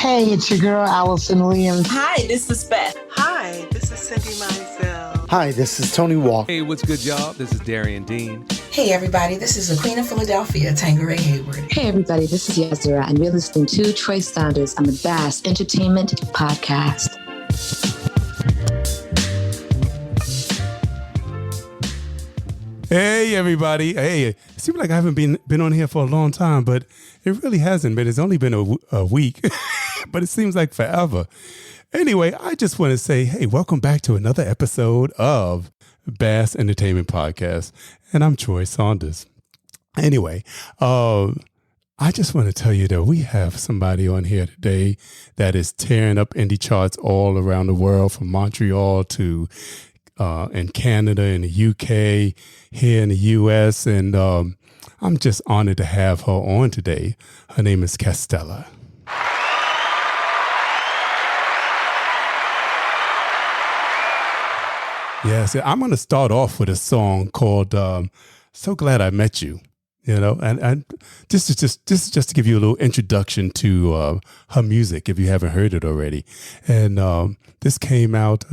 Hey, it's your girl, Allison Williams. Hi, this is Beth. Hi, this is Cindy Mizell. Hi, this is Tony Walker. Hey, what's good, y'all? This is Darian Dean. Hey, everybody. This is the Queen of Philadelphia, Tangeray Hayward. Hey, everybody. This is Yazira, and you're listening to Troy Saunders on the Bass Entertainment Podcast. Hey, everybody. Hey, it seems like I haven't been on here for a long time, but it really hasn't been. It's only been a week, but it seems like forever. Anyway, I just want to say, hey, welcome back to another episode of Bass Entertainment Podcast, and I'm Troy Saunders. Anyway, I just want to tell you that we have somebody on here today that is tearing up indie charts all around the world, from Montreal to in Canada, in the UK, here in the US, and I'm just honored to have her on today. Her name is Castella. Yes, I'm going to start off with a song called "So Glad I Met You." You know, and this is just to give you a little introduction to her music if you haven't heard it already. And this came out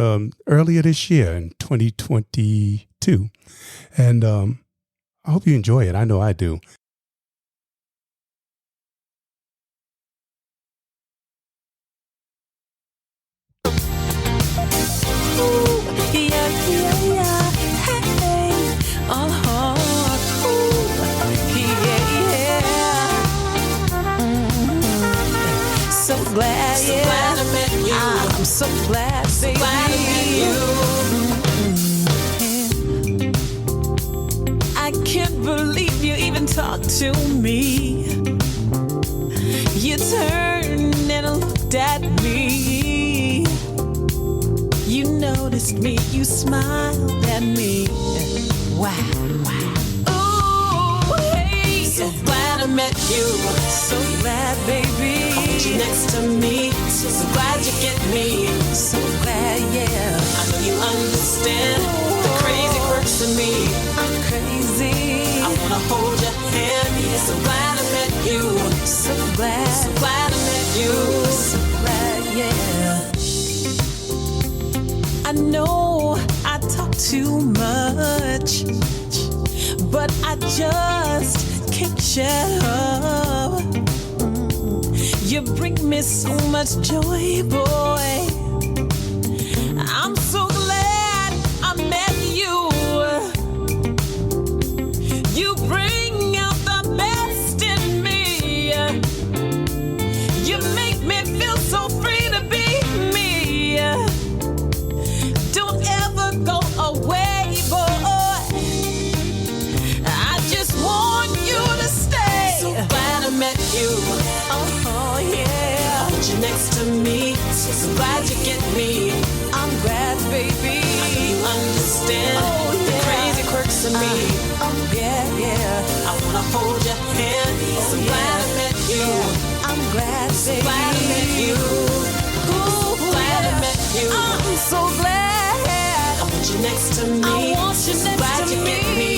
earlier this year in 2022, and I hope you enjoy it. I know I do. Glad, so glad I met you. I'm so glad, baby. So glad I met you. I can't believe you even talked to me. You turned and looked at me. You noticed me, you smiled at me. Wow, wow. Ooh, hey. So glad I met you. So glad, baby. You next to me, so glad you get me. So glad, yeah. I know you understand the crazy quirks of me. I'm crazy. I wanna hold your hand. So glad I met you. So glad I met you. So glad, yeah. I know I talk too much, but I just can't shut up. You bring me so much joy, boy. I'm so glad I met you. You bring out the best in me. You make me feel so free to be me. Don't ever go away, boy. I just want you to stay. So glad I met you. Oh yeah, I want you next to me. So glad you get me. I'm glad, baby. I know you understand the crazy quirks of me. Yeah. I wanna hold your hand. So glad I met you. I'm glad, baby. So glad I met you. Ooh, glad I met you. I'm so glad. I want you next to me. I want you so next glad to you get me.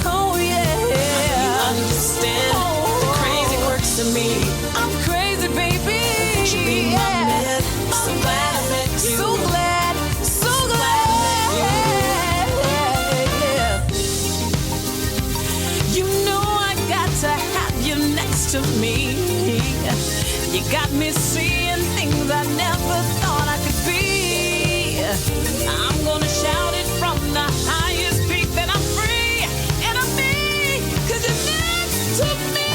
Oh yeah. I know you understand the crazy quirks of me. I'm crazy, baby. Won't you be my man? So glad I met you. So glad, so glad. Yeah. You know I got to have you next to me. You got me seeing things I never thought I could be. I'm gonna shout it from the highest peak that I'm free and I'm me, 'cause you're next to me.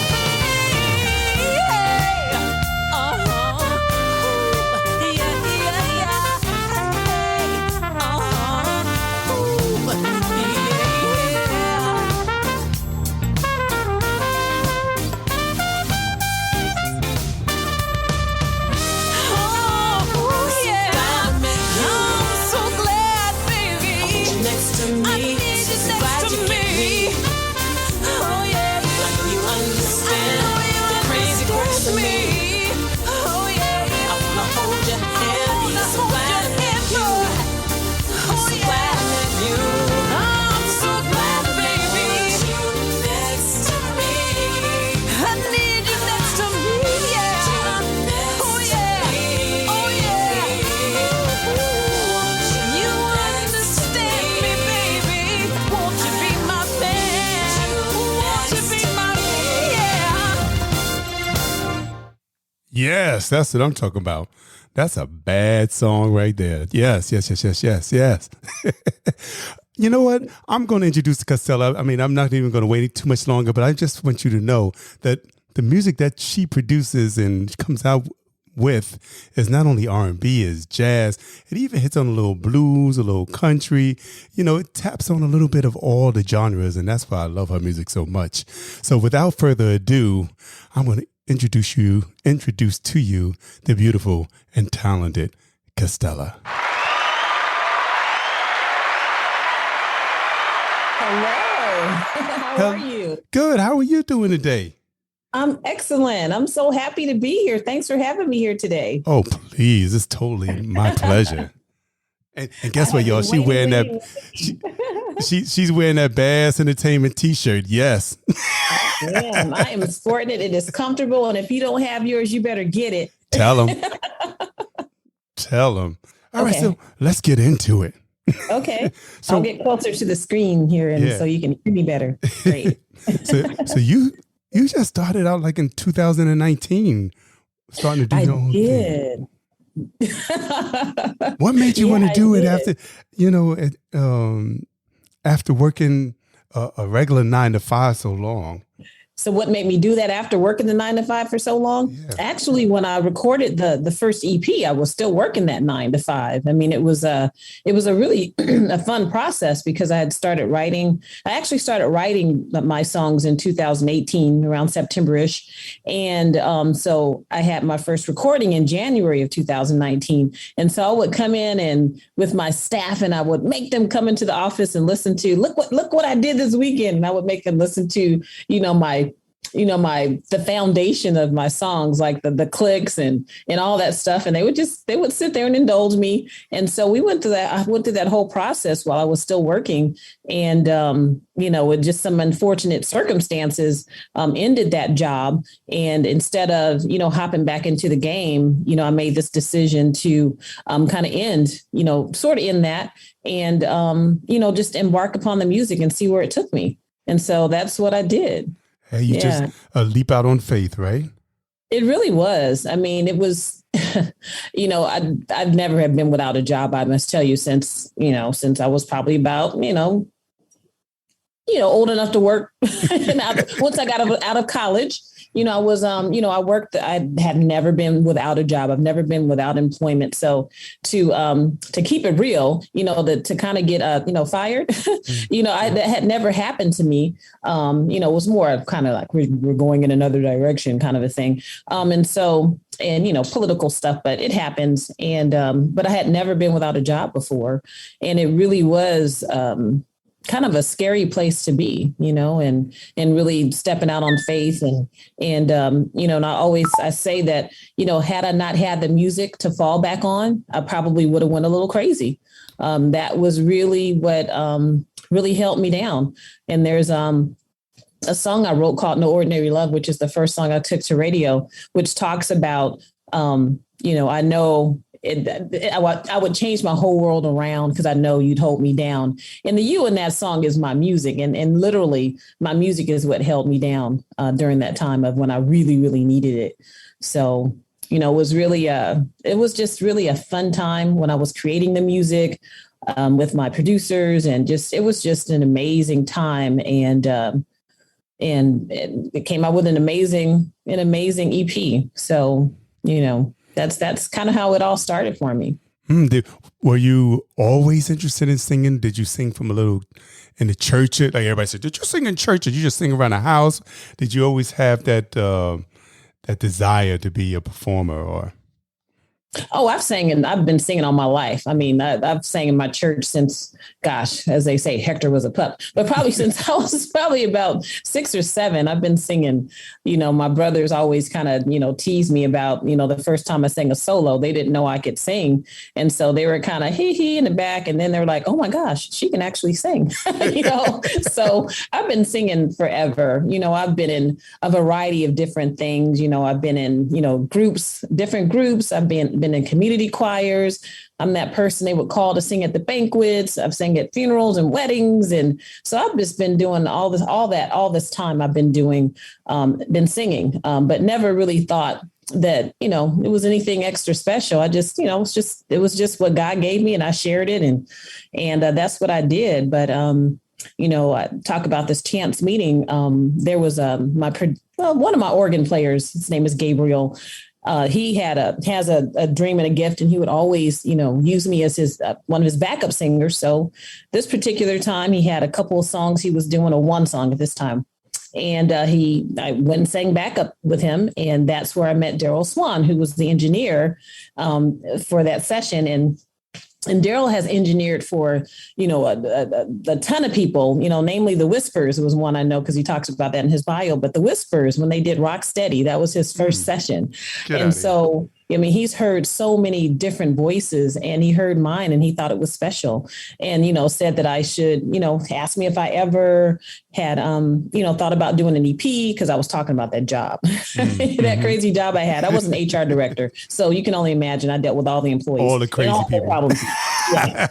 Yes, that's what I'm talking about. That's a bad song right there. Yes. You know what? I'm going to introduce Castella. I mean, I'm not even going to wait too much longer, but I just want you to know that the music that she produces and comes out with is not only R&B, is jazz. It even hits on a little blues, a little country. You know, it taps on a little bit of all the genres, and that's why I love her music so much. So without further ado, I'm going to introduce to you the beautiful and talented Castella. Hello. How are you? Good. How are you doing today? I'm excellent. I'm so happy to be here. Thanks for having me here today. Oh, please. It's totally my pleasure. And guess what, y'all? She's wearing that Bass Entertainment t-shirt. Yes. I am sporting it. It is comfortable. And if you don't have yours, you better get it. Tell them. All right. So let's get into it. Okay. So, I'll get closer to the screen here and so you can hear me better. Great. so you just started out like in 2019, starting to do your own thing. What made you want to do it after, after working a regular 9-to-5 so long? So what made me do that after working the 9-to-5 for so long? Yeah. Actually, when I recorded the first EP, I was still working that 9-to-5. I mean, it was a really a fun process because I had started writing. I actually started writing my songs in 2018, around September-ish. And so I had my first recording in January of 2019. And so I would come in and with my staff and I would make them come into the office and listen to, look what I did this weekend. And I would make them listen to, the foundation of my songs, like the clicks and all that stuff. And they would sit there and indulge me. And so I went through that whole process while I was still working. And, with just some unfortunate circumstances, ended that job. And instead of, hopping back into the game, I made this decision to kind of end that and, just embark upon the music and see where it took me. And so that's what I did. Hey, you just leap out on faith, right? It really was. I mean, it was, I've never have been without a job, I must tell you, since I was probably about, old enough to work. Once I got out of college, I was, I worked, I had never been without a job. I've never been without employment. So to keep it real, to kind of get, fired, that had never happened to me. It was more kind of like we're going in another direction kind of a thing. Political stuff, but it happens. And, but I had never been without a job before. And it really was, kind of a scary place to be, and really stepping out on faith and I say that, had I not had the music to fall back on, I probably would have went a little crazy. That was really what really helped me down. And there's a song I wrote called No Ordinary Love, which is the first song I took to radio, which talks about, I know I would change my whole world around because I know you'd hold me down. And the you in that song is my music. And literally my music is what held me down during that time of when I really, really needed it. So, it was really it was just really a fun time when I was creating the music with my producers and it was just an amazing time. And it came out with an amazing EP. So, that's kind of how it all started for me. Were you always interested in singing? Did you sing from in the church? Like everybody said, did you sing in church? Did you just sing around the house? Did you always have that desire to be a performer or? Oh, I've been singing all my life. I mean, I've sang in my church since, gosh, as they say, Hector was a pup, but probably since I was probably about 6 or 7, I've been singing. My brothers always kind of, tease me about, the first time I sang a solo, they didn't know I could sing. And so they were kind of hee in the back. And then they're like, oh my gosh, she can actually sing, So I've been singing forever. I've been in a variety of different things. I've been in, different groups. I've been in community choirs. I'm that person they would call to sing at the banquets. I've sang at funerals and weddings. And so I've just been doing all this time I've been doing, been singing, but never really thought, that, you know, it was anything extra special. I just, you know, it was just what God gave me, and I shared it, and that's what I did. But, you know, I talk about this Champs meeting. There was one of my organ players, his name is Gabriel. He has a dream and a gift, and he would always, you know, use me as his one of his backup singers. So this particular time, he had a couple of songs he was doing, or one song at this time. And I went and sang backup with him. And that's where I met Darryl Swann, who was the engineer for that session. And Darryl has engineered for, you know, a ton of people, you know, namely the Whispers was one I know because he talks about that in his bio. But the Whispers, when they did Rock Steady, that was his first session. And so, I mean, he's heard so many different voices, and he heard mine and he thought it was special, and, you know, said that I should, you know, ask me if I ever had, you know, thought about doing an EP, because I was talking about that job, that crazy job I had. I was an HR director. So you can only imagine I dealt with all the employees, all the crazy people. Problems. Yeah.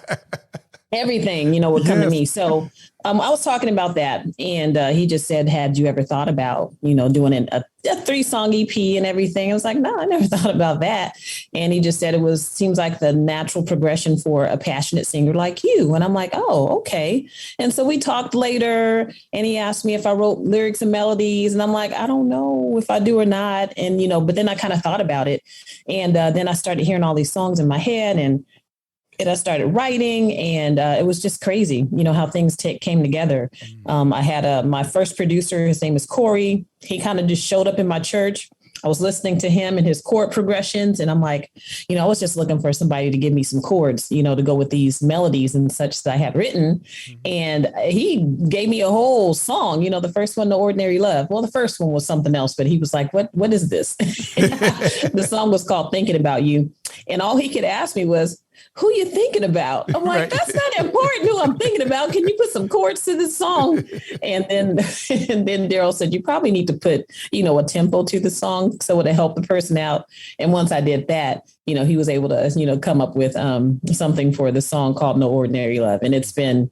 Everything, you know, would come to me. So I was talking about that, and he just said, had you ever thought about, you know, doing a 3-song EP and everything? I was like, no, I never thought about that. And he just said seems like the natural progression for a passionate singer like you. And I'm like, oh, okay. And so we talked later, and he asked me if I wrote lyrics and melodies. And I'm like, I don't know if I do or not. And, you know, but then I kind of thought about it. And then I started hearing all these songs in my head, and I started writing, and it was just crazy, you know, how things came together. I had my first producer, his name is Corey. He kind of just showed up in my church. I was listening to him and his chord progressions, and I'm like, you know, I was just looking for somebody to give me some chords, you know, to go with these melodies and such that I had written. And he gave me a whole song, you know, the first one, No Ordinary Love. Well, the first one was something else, but he was like, what is this? The song was called Thinking About You. And all he could ask me was, who you thinking about? I'm like, that's not important who I'm thinking about. Can you put some chords to this song? And then Darryl said, you probably need to put, you know, a tempo to the song so it'll help the person out. And once I did that, you know, he was able to, you know, come up with something for the song called No Ordinary Love. And it's been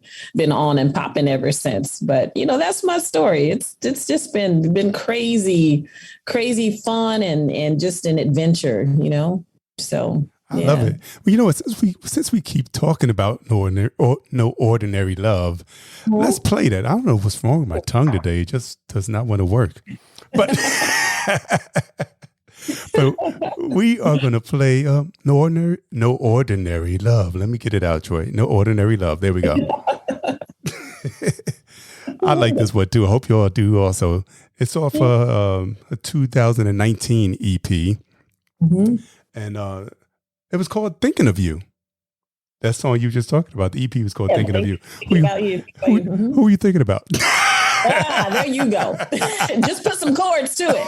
on and popping ever since. But, you know, that's my story. It's just been crazy fun and just an adventure, you know, so. I love it. Well, you know what? Since we keep talking about no ordinary love, let's play that. I don't know what's wrong with my tongue today. It just does not want to work. But but we are going to play No Ordinary Love. Let me get it out, Troy. No Ordinary Love. There we go. I like this one too. I hope you all do also. It's off a 2019 EP. And it was called Thinking of You. That song you just talked about, the EP was called Thinking of You. Who are you thinking about? There you go. Just put some chords to it.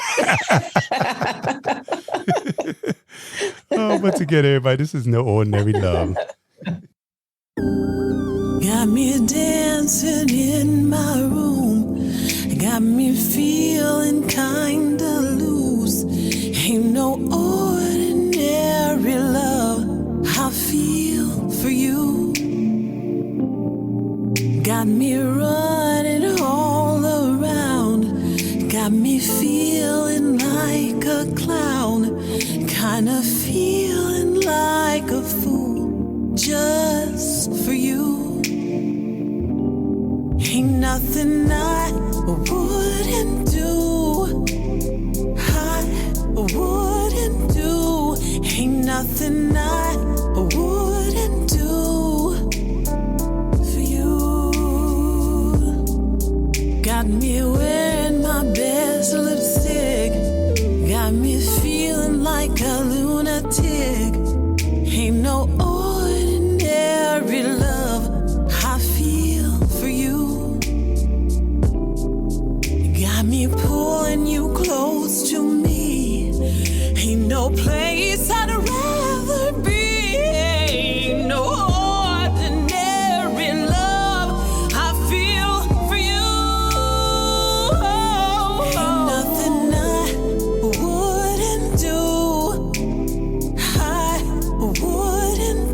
But together, everybody, this is No Ordinary Love. Got me dancing in my room. Got me feeling kinda loose. Ain't no ordinary love I feel for you. Got me running all around. Got me feeling like a clown. Kinda feeling like a fool just for you. Ain't nothing I wouldn't do. I wouldn't do. Ain't nothing I wouldn't do for you. Got me wearing my best lipstick. Got me feeling like a lunatic. Ain't no ordinary love I feel for you. Got me pulling you close to me. Ain't no place I'd rather be. Ain't no ordinary love I feel for you. Ain't nothing I wouldn't do. I wouldn't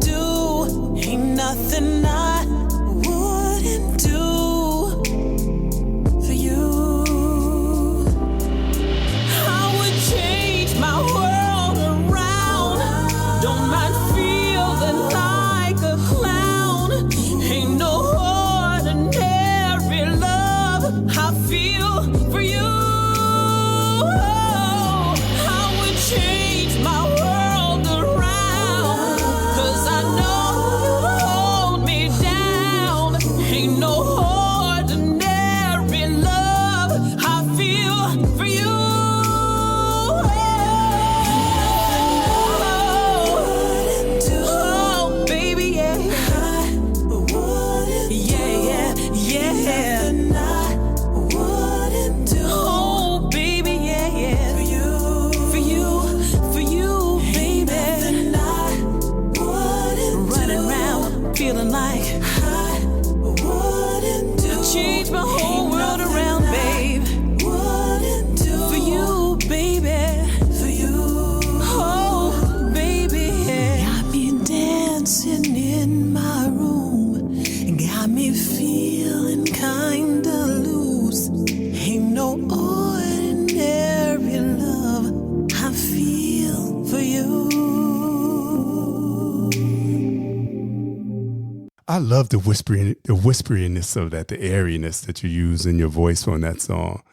I love the whisperiness of that, the airiness that you use in your voice on that song.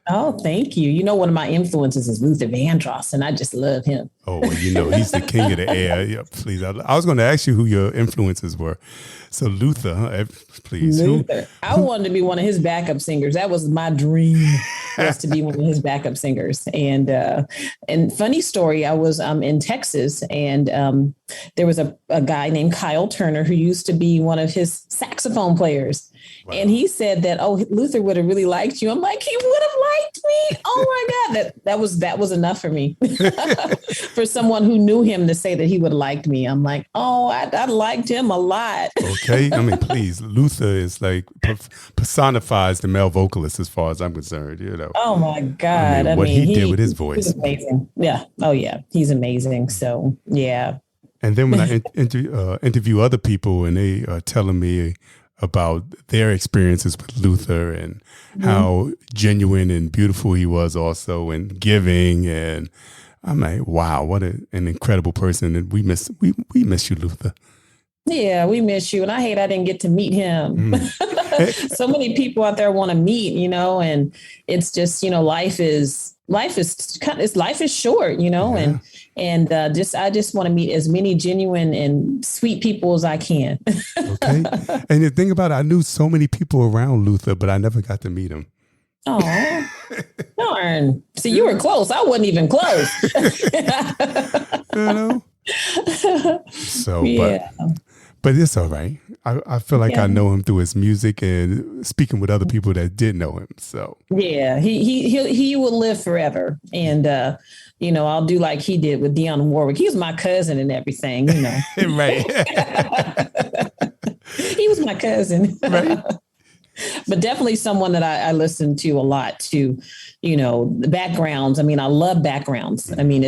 Oh, thank you. You know, one of my influences is Luther Vandross, and I just love him. Oh, well, you know, he's the king of the air. Yeah, please. I was going to ask you who your influences were. So Luther, huh? Please. Luther. I wanted to be one of his backup singers. That was my dream, was to be one of his backup singers. And funny story, I was in Texas, and there was a guy named Kyle Turner who used to be one of his saxophone players. Wow. And he said that, oh, Luther would have really liked you. I'm like, he would have liked me. Oh my God. That was enough for me. For someone who knew him to say that he would have liked me. I'm like, oh, I liked him a lot. Okay. I mean, please, Luther is like personifies the male vocalist as far as I'm concerned, you know. Oh my God. I mean, what he did with his voice. He's amazing. Yeah. Oh yeah. He's amazing. So yeah. And then when I interview other people and they are telling me about their experiences with Luther and how genuine and beautiful he was also, and giving, and I'm like, wow, what an incredible person. And we miss you, Luther. Yeah, we miss you. And I hate I didn't get to meet him. So many people out there want to meet, you know, and it's just, you know, life is short, you know, yeah. and I just want to meet as many genuine and sweet people as I can. Okay. And the thing about it, I knew so many people around Luther, but I never got to meet him. Oh, darn. See, you were close. I wasn't even close. You know? So, yeah. But it's all right. I feel like I know him through his music and speaking with other people that did know him. So yeah, he will live forever. And, you know, I'll do like he did with Dionne Warwick. He's my cousin and everything, you know. Right. He was my cousin. Right. But definitely someone that I listen to a lot to, you know, the backgrounds. I mean, I love backgrounds. I mean,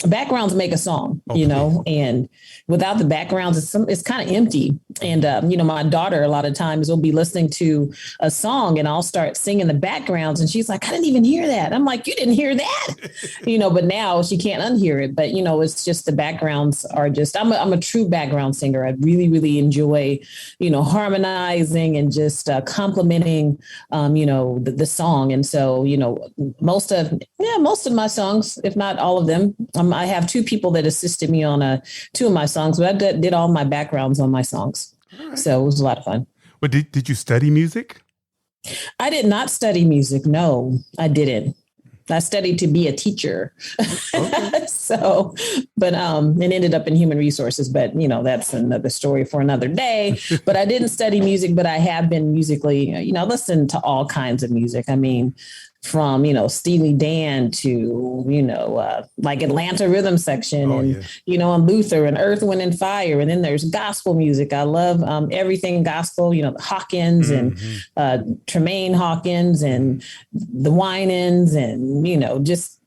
backgrounds make a song, you know, and without the backgrounds, it's kind of empty. And, you know, my daughter, a lot of times will be listening to a song and I'll start singing the backgrounds. And she's like, I didn't even hear that. I'm like, you didn't hear that, you know, but now she can't unhear it. But, you know, it's just the backgrounds are just, I'm a true background singer. I really, really enjoy, you know, harmonizing and just complimenting, you know, the song. And so, you know, most of my songs, if not all of them, I have two people that assisted me on two of my songs, but I did all my backgrounds on my songs. Right. So it was a lot of fun. Well, did you study music? I did not study music. No, I didn't. I studied to be a teacher. Okay. So, but it ended up in human resources, but you know, that's another story for another day. But I didn't study music, but I have been musically, you know, listen to all kinds of music. I mean, from, you know, Steely Dan to, you know, like Atlanta Rhythm Section you know, and Luther and Earth, Wind and Fire. And then there's gospel music. I love everything gospel, you know, the Hawkins and Tremaine Hawkins and the Winans and, you know, just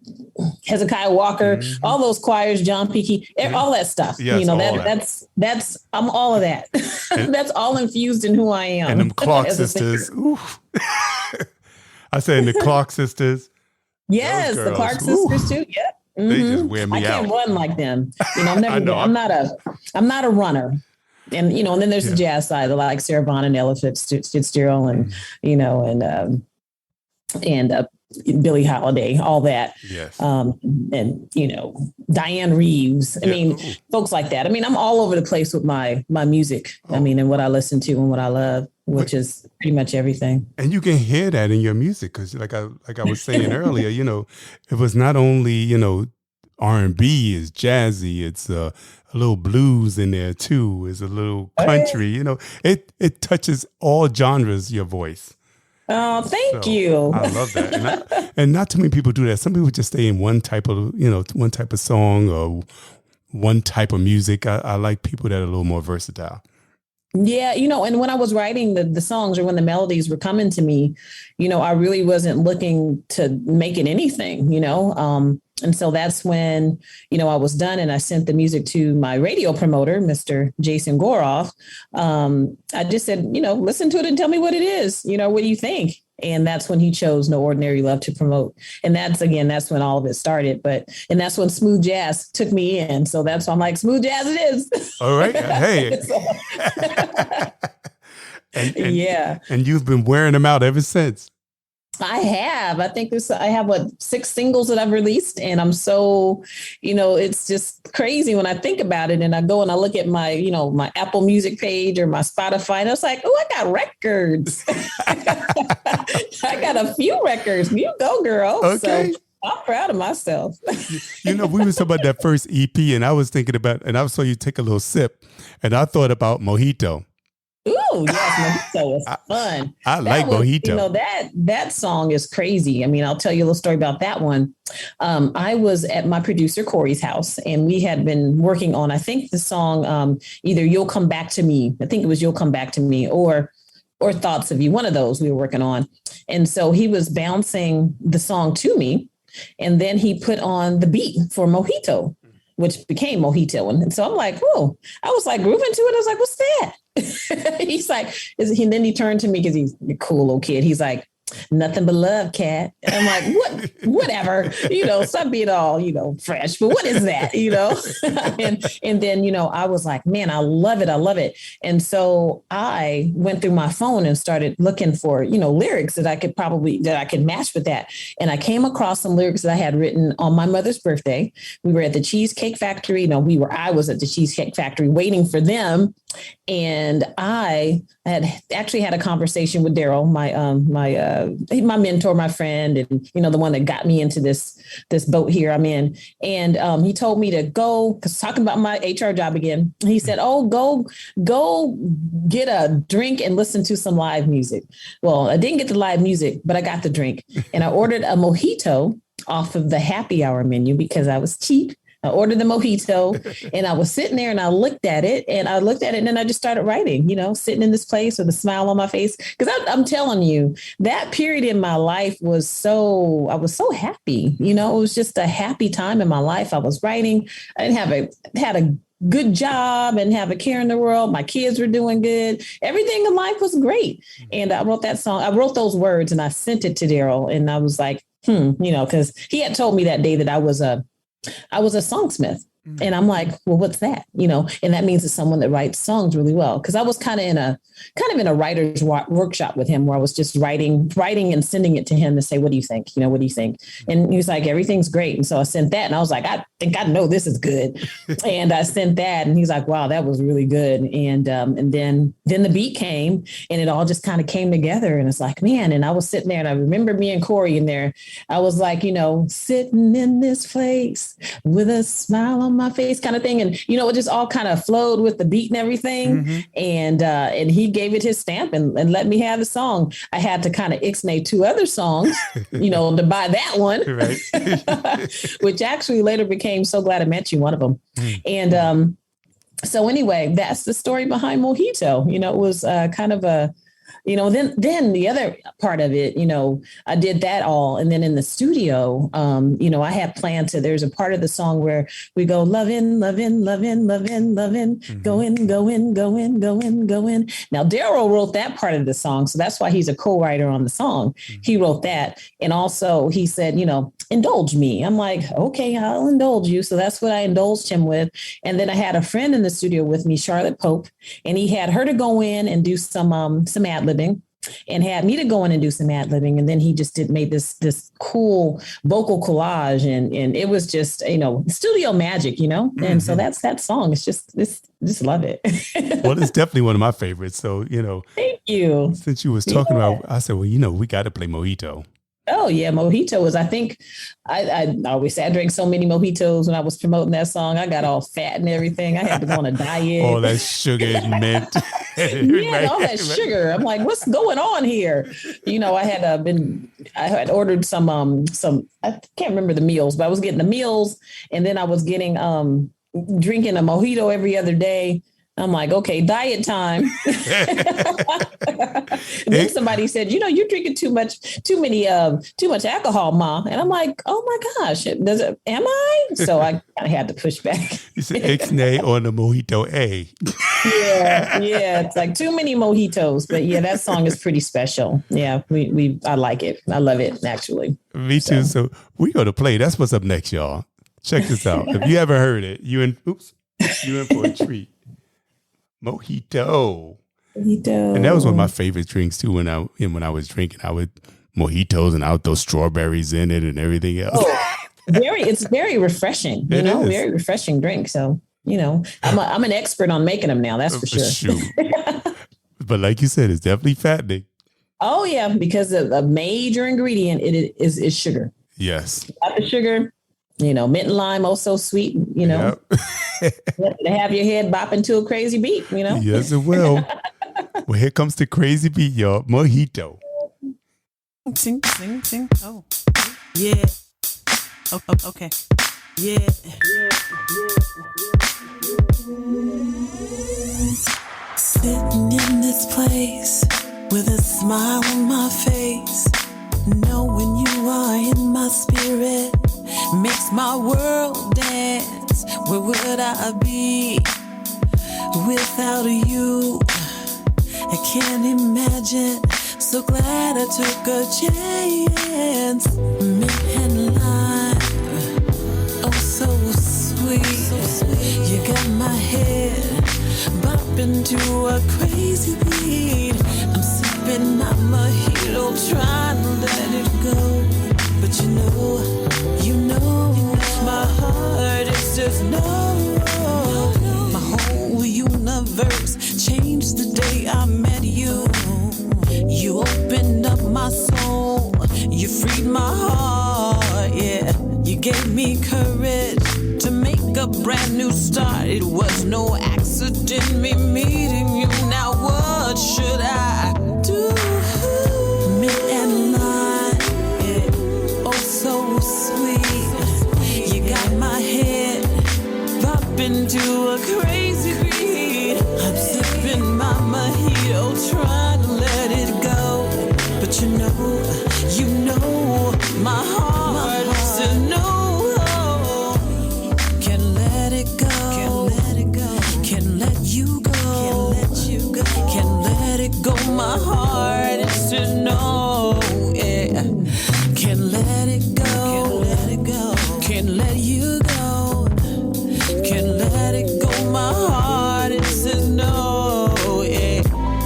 Hezekiah Walker, all those choirs, John Peakey, all that stuff. Yes, you know, that's I'm all of that. That's all infused in who I am. And them Clark sisters. I say in the Clark sisters. Yes, the Clark sisters too. Yep. Mm-hmm. They just wear me out. I can't run like them. You know, I'm not a runner. And you know, and then there's the jazz side, like Sarah Vaughan and Ella Fitzgerald, and you know, and Billie Holiday, all that. Yes. And you know, Diane Reeves. I mean, folks like that. I mean, I'm all over the place with my music. I mean, and what I listen to and what I love, which is pretty much everything. And you can hear that in your music because, like I was saying earlier, you know, it was not only, you know, R&B is jazzy. It's a little blues in there too. It's a little country. You know, it touches all genres. Your voice. Oh, thank you. I love that. And not too many people do that. Some people just stay in one type of song or one type of music. I like people that are a little more versatile. Yeah, you know, and when I was writing the songs or when the melodies were coming to me, you know, I really wasn't looking to make it anything, you know. And so that's when, you know, I was done and I sent the music to my radio promoter, Mr. Jason Goroff. I just said, you know, listen to it and tell me what it is. You know, what do you think? And that's when he chose No Ordinary Love to promote. And that's when all of it started. And that's when smooth jazz took me in. So that's why I'm like, smooth jazz it is. All right. Hey. And you've been wearing them out ever since. I have. I have 6 singles that I've released, and I'm so, it's just crazy when I think about it. And I go and I look at my, my Apple Music page or my Spotify, and I was like, oh, I got records. I got a few records. You go, girl. Okay. So I'm proud of myself. We were talking about that first EP, and I was thinking about, and I saw you take a little sip, and I thought about Mojito. Ooh, yes, Mojito was fun. I like Mojito. That song is crazy. I mean, I'll tell you a little story about that one. I was at my producer Corey's house, and we had been working on, I think, the song either You'll Come Back to Me. I think it was You'll Come Back to Me, or Thoughts of You. One of those we were working on. And so he was bouncing the song to me, and then he put on the beat for Mojito, which became Mojito. And so I'm like, oh, I was like grooving to it. I was like, what's that? He's like, and then he turned to me because he's a cool little kid. He's like, nothing but love, cat. And I'm like, what? Whatever, stop being all, fresh, but what is that, and then, I was like, man, I love it. I love it. And so I went through my phone and started looking for, lyrics that I could match with that. And I came across some lyrics that I had written on my mother's birthday. We were at the Cheesecake Factory. I was at the Cheesecake Factory waiting for them. And I had actually had a conversation with Darryl, my mentor, my friend, and the one that got me into this boat here I'm in. And he told me to go, because talking about my HR job again. He said, "Oh, go get a drink and listen to some live music." Well, I didn't get the live music, but I got the drink, and I ordered a mojito off of the happy hour menu because I was cheap. I ordered the mojito, and I was sitting there and I looked at it and then I just started writing, sitting in this place with a smile on my face. Because I'm telling you, that period in my life I was so happy. It was just a happy time in my life. I was writing. I had a good job and have a care in the world. My kids were doing good. Everything in life was great. And I wrote that song. I wrote those words and I sent it to Darryl, and I was like, because he had told me that day that I was a songsmith. And I'm like, well, what's that? And that means it's someone that writes songs really well. Because I was kind of in a writer's workshop with him, where I was just writing and sending it to him to say, what do you think? What do you think? And he was like, everything's great. And so I sent that, and I was like, I think I know this is good. And I sent that, and he's like, wow, that was really good. And then the beat came, and it all just kind of came together. And it's like, man. And I was sitting there, and I remember me and Corey in there. I was like, sitting in this place with a smile on my face, kind of thing. And, it just all kind of flowed with the beat and everything. Mm-hmm. And he gave it his stamp and let me have the song. I had to kind of ixnay 2 other songs, to buy that one, right. Which actually later became So Glad I Met You, one of them. Mm-hmm. And so anyway, that's the story behind Mojito. It was kind of a, then the other part of it, I did that all. And then in the studio, I had planned there's a part of the song where we go lovin', lovin', lovin', lovin', lovin', mm-hmm. Going, going, going, going, going. Now, Darryl wrote that part of the song. So that's why he's a co-writer on the song. Mm-hmm. He wrote that. And also he said, indulge me. I'm like, okay, I'll indulge you. So that's what I indulged him with. And then I had a friend in the studio with me, Charlotte Pope, and he had her to go in and do some ad-libbing, and had me to go in and do some ad-libbing. And then he just made this cool vocal collage, and it was just, studio magic, Mm-hmm. And so that's that song. It's just love it. Well, it's definitely one of my favorites. So, Thank you. Since you was talking about, I said, well, we got to play Mojito. Oh, yeah. Mojito was, I think, I always say I drank so many mojitos when I was promoting that song. I got all fat and everything. I had to go on a diet. All that sugar and mint. Yeah, right, all that sugar. I'm like, what's going on here? I had ordered some, I can't remember the meals, but I was getting the meals, and then I was getting, drinking a mojito every other day. I'm like, okay, diet time. Then somebody said, you're drinking too much alcohol, Ma. And I'm like, oh my gosh, am I? So I kind of had to push back. You said Ixnay on the mojito A. Yeah. It's like too many mojitos. But yeah, that song is pretty special. Yeah, I like it. I love it, actually. Me too. So we're going to play. That's what's up next, y'all. Check this out. If you haven't heard it, you're in for a treat. Mojito. And that was one of my favorite drinks too. When I was drinking, I would mojitos and I would throw strawberries in it and everything else. Oh, it's very refreshing. Very refreshing drink. So I'm an expert on making them now. That's for sure. But like you said, it's definitely fattening. Oh yeah, because a major ingredient is sugar. Yes. Without the sugar, mint and lime, oh so sweet. Yep. To have your head bopping to a crazy beat. Yes, it will. Well, here comes the crazy beat, y'all. Mojito. Sing. Oh, yeah. Oh, okay. Yeah. Sitting in this place with a smile on my face, knowing you are in my spirit makes my world dance. Where would I be without you? I can't imagine. So glad I took a chance. Mint and lime, oh so sweet. You got my head bopping to a crazy beat. I'm sipping my mojito, trying to let it go. But my heart is just no. My whole universe changed the day I met you. You opened up my soul, you freed my heart, yeah. You gave me courage to make a brand new start. It was no accident me meeting you. Now what should I do? Mint and lime, yeah. Oh so sweet. You got my head popping to a crazy beat. I'm sipping my mojito, trying to let it go. But my heart says no. Can't let it go. Can't let you go. Can't let it go. My heart says no. Yeah. Can't let it go. Can't let you go. Can't let it go. My heart says no. Yeah.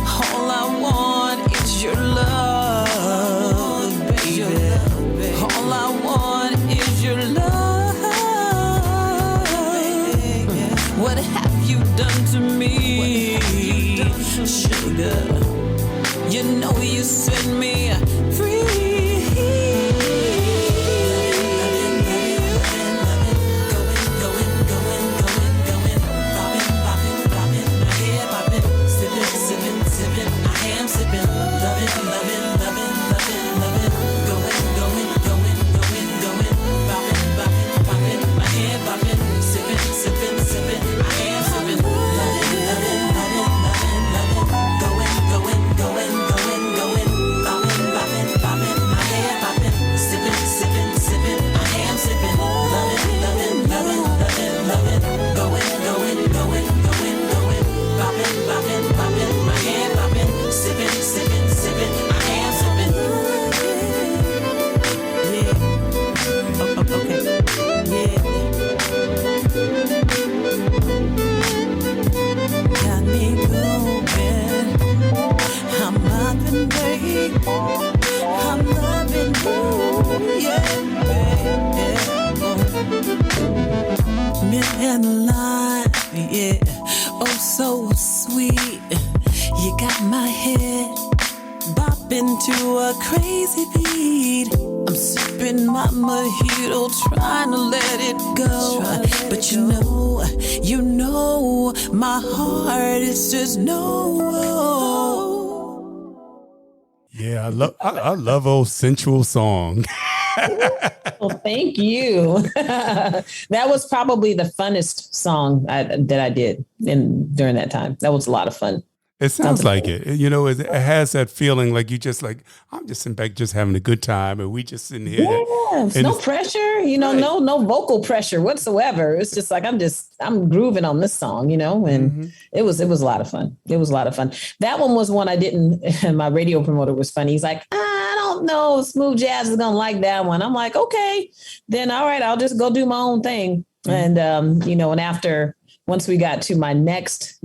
All I want is your love, baby. All I want is your love. What have you done to me, sugar? You set me free. And line, yeah, oh so sweet. You got my head bopping to a crazy beat. I'm sipping my mojito, trying to let it go. But you know, my heart is just no. Yeah, I love old sensual song. Well, thank you. That was probably the funnest song that I did during that time. That was a lot of fun. It sounds like it. You know, it has that feeling like you just like, I'm just sitting back, just having a good time, and we just sitting here. Yes, no pressure, you know, right. no vocal pressure whatsoever. It's just like I'm grooving on this song, you know, and it was a lot of fun. It was a lot of fun. That one was one I didn't. My radio promoter was funny. He's like, I don't know, Smooth Jazz is gonna like that one. I'm like, okay, then all right, I'll just go do my own thing. And you know, and once we got to my next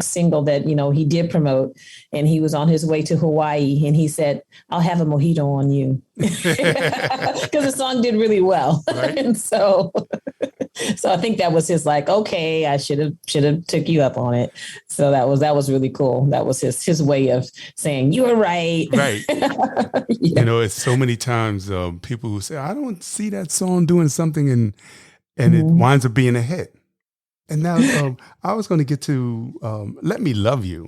single that, you know, he did promote, and he was on his way to Hawaii, and he said, I'll have a mojito on you, because the song did really well. Right. And so I think that was his like, okay, I should have took you up on it. So that was really cool. That was his way of saying you were right. Right. Yeah. You know, it's so many times people who say, I don't see that song doing something and it winds up being a hit. And now I was going to get to Let Me Love You.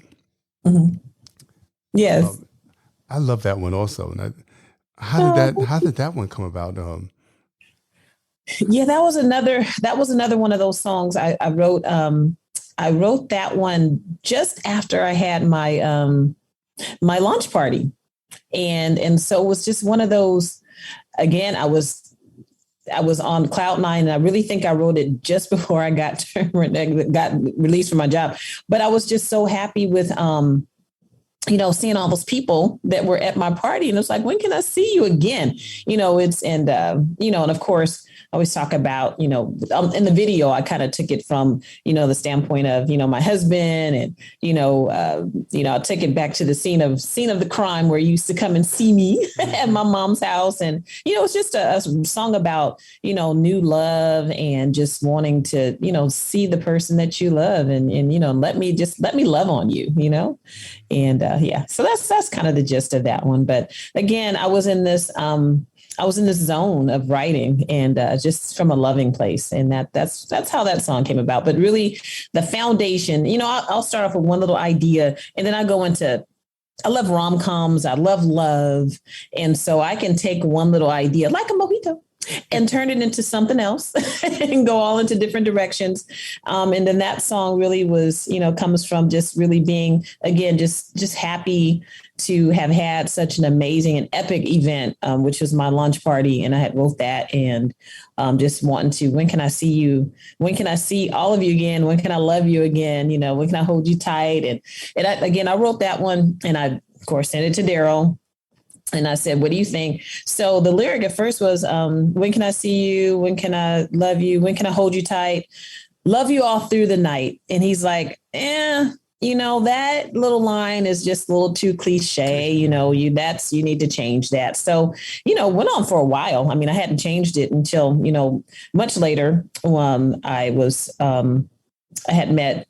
Mm-hmm. Yes. I love that one also. And how did that one come about? Yeah, that was another one of those songs I wrote. I wrote that one just after I had my my launch party. And so it was just one of those, again, I was on cloud nine, and I really think I wrote it just before I got released from my job. But I was just so happy with, you know, seeing all those people that were at my party, and it's like, when can I see you again? You know, you know, and of course, I always talk about, you know, in the video, I kind of took it from, you know, the standpoint of, you know, my husband, and, you know, I took it back to the scene of the crime where he used to come and see me at my mom's house. And, you know, it's just a song about, you know, new love and just wanting to, you know, see the person that you love and, you know, let me love on you, you know? And yeah, so that's kind of the gist of that one. But again, I was in this zone of writing, and just from a loving place. And that's how that song came about. But really the foundation, you know, I'll start off with one little idea, and then I go into, I love rom-coms. I love love. And so I can take one little idea like a mojito and turn it into something else and go all into different directions. And then that song really was, you know, comes from just really being, again, just happy to have had such an amazing and epic event, which was my launch party. And I had wrote that, and just wanting to, when can I see you? When can I see all of you again? When can I love you again? You know, when can I hold you tight? And I wrote that one, and I, of course, sent it to Darryl. And I said, what do you think? So the lyric at first was, when can I see you? When can I love you? When can I hold you tight? Love you all through the night. And he's like, you know, that little line is just a little too cliche. You know, you need to change that. So, you know, went on for a while. I mean, I hadn't changed it until, you know, much later. I had met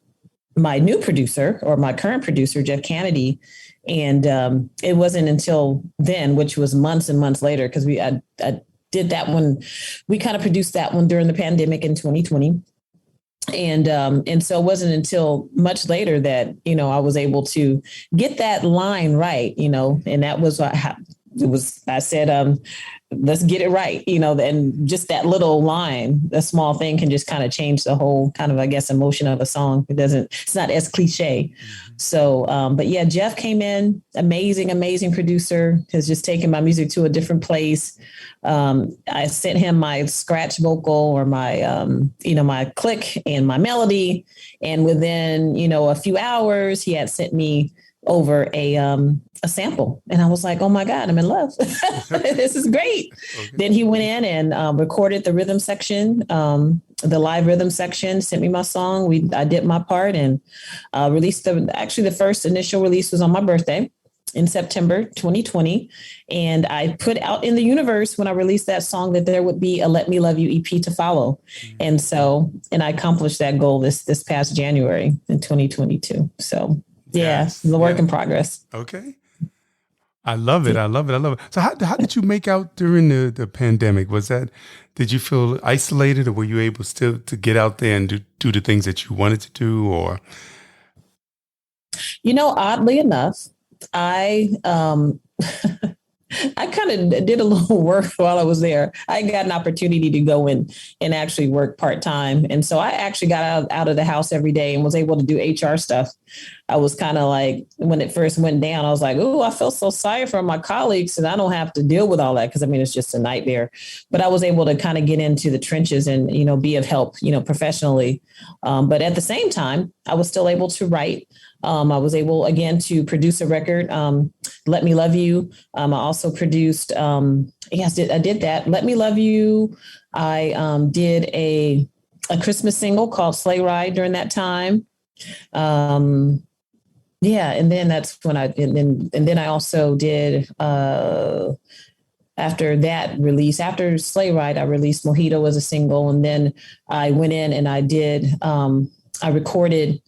my new producer, or my current producer, Jeff Kennedy. And it wasn't until then, which was months and months later, because I did that one. We kind of produced that one during the pandemic in 2020. And so it wasn't until much later that, you know, I was able to get that line right, you know, and that was I said, let's get it right, you know, and just that little line, a small thing can just kind of change the whole kind of, I guess, emotion of a song. It's not as cliche. So, but yeah, Jeff came in, amazing producer, has just taken my music to a different place. I sent him my scratch vocal, or my, you know, my click and my melody. And within, you know, a few hours, he had sent me over a sample. And I was like, oh my God, I'm in love. This is great. Okay. Then he went in and recorded the rhythm section, the live rhythm section, sent me my song. I did my part, and released the first initial release was on my birthday in September 2020. And I put out in the universe when I released that song that there would be a Let Me Love You EP to follow. Mm-hmm. And I accomplished that goal this past January in 2022. So yes, the work in progress. Okay. I love it. I love it. So how did you make out during the pandemic? Did you feel isolated, or were you able still to get out there and do the things that you wanted to do? Or, you know, oddly enough, I I kind of did a little work while I was there. I got an opportunity to go in and actually work part-time. And so I actually got out of the house every day and was able to do HR stuff. I was kind of like, when it first went down, I was like, oh, I feel so sorry for my colleagues and I don't have to deal with all that. Cause I mean, it's just a nightmare, but I was able to kind of get into the trenches and, be of help, professionally. But at the same time, I was still able to write. I was able, again, to produce a record, Let Me Love You. I also produced, yes, I did that. Let Me Love You. I did a Christmas single called Sleigh Ride during that time. Yeah, and then that's when and then I also did, after that release, after Sleigh Ride, I released Mojito as a single. And then I went in and I recorded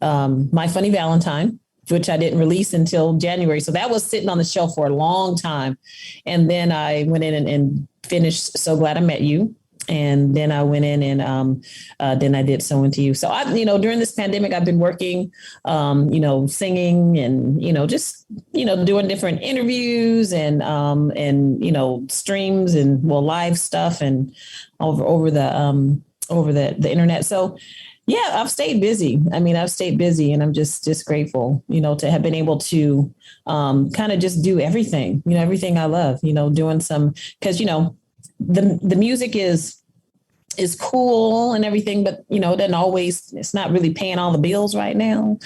My Funny Valentine, which I didn't release until January. So that was sitting on the shelf for a long time. And then I went in and finished So Glad I Met You. And then I went in and then I did So Into You. So during this pandemic, I've been working, singing and, just, doing different interviews and streams and live stuff and over the internet. So yeah, I've stayed busy. I mean, I've stayed busy and I'm just grateful, to have been able to kind of just do everything, everything I love, doing some, because, the music is cool and everything, but, it doesn't always, it's not really paying all the bills right now.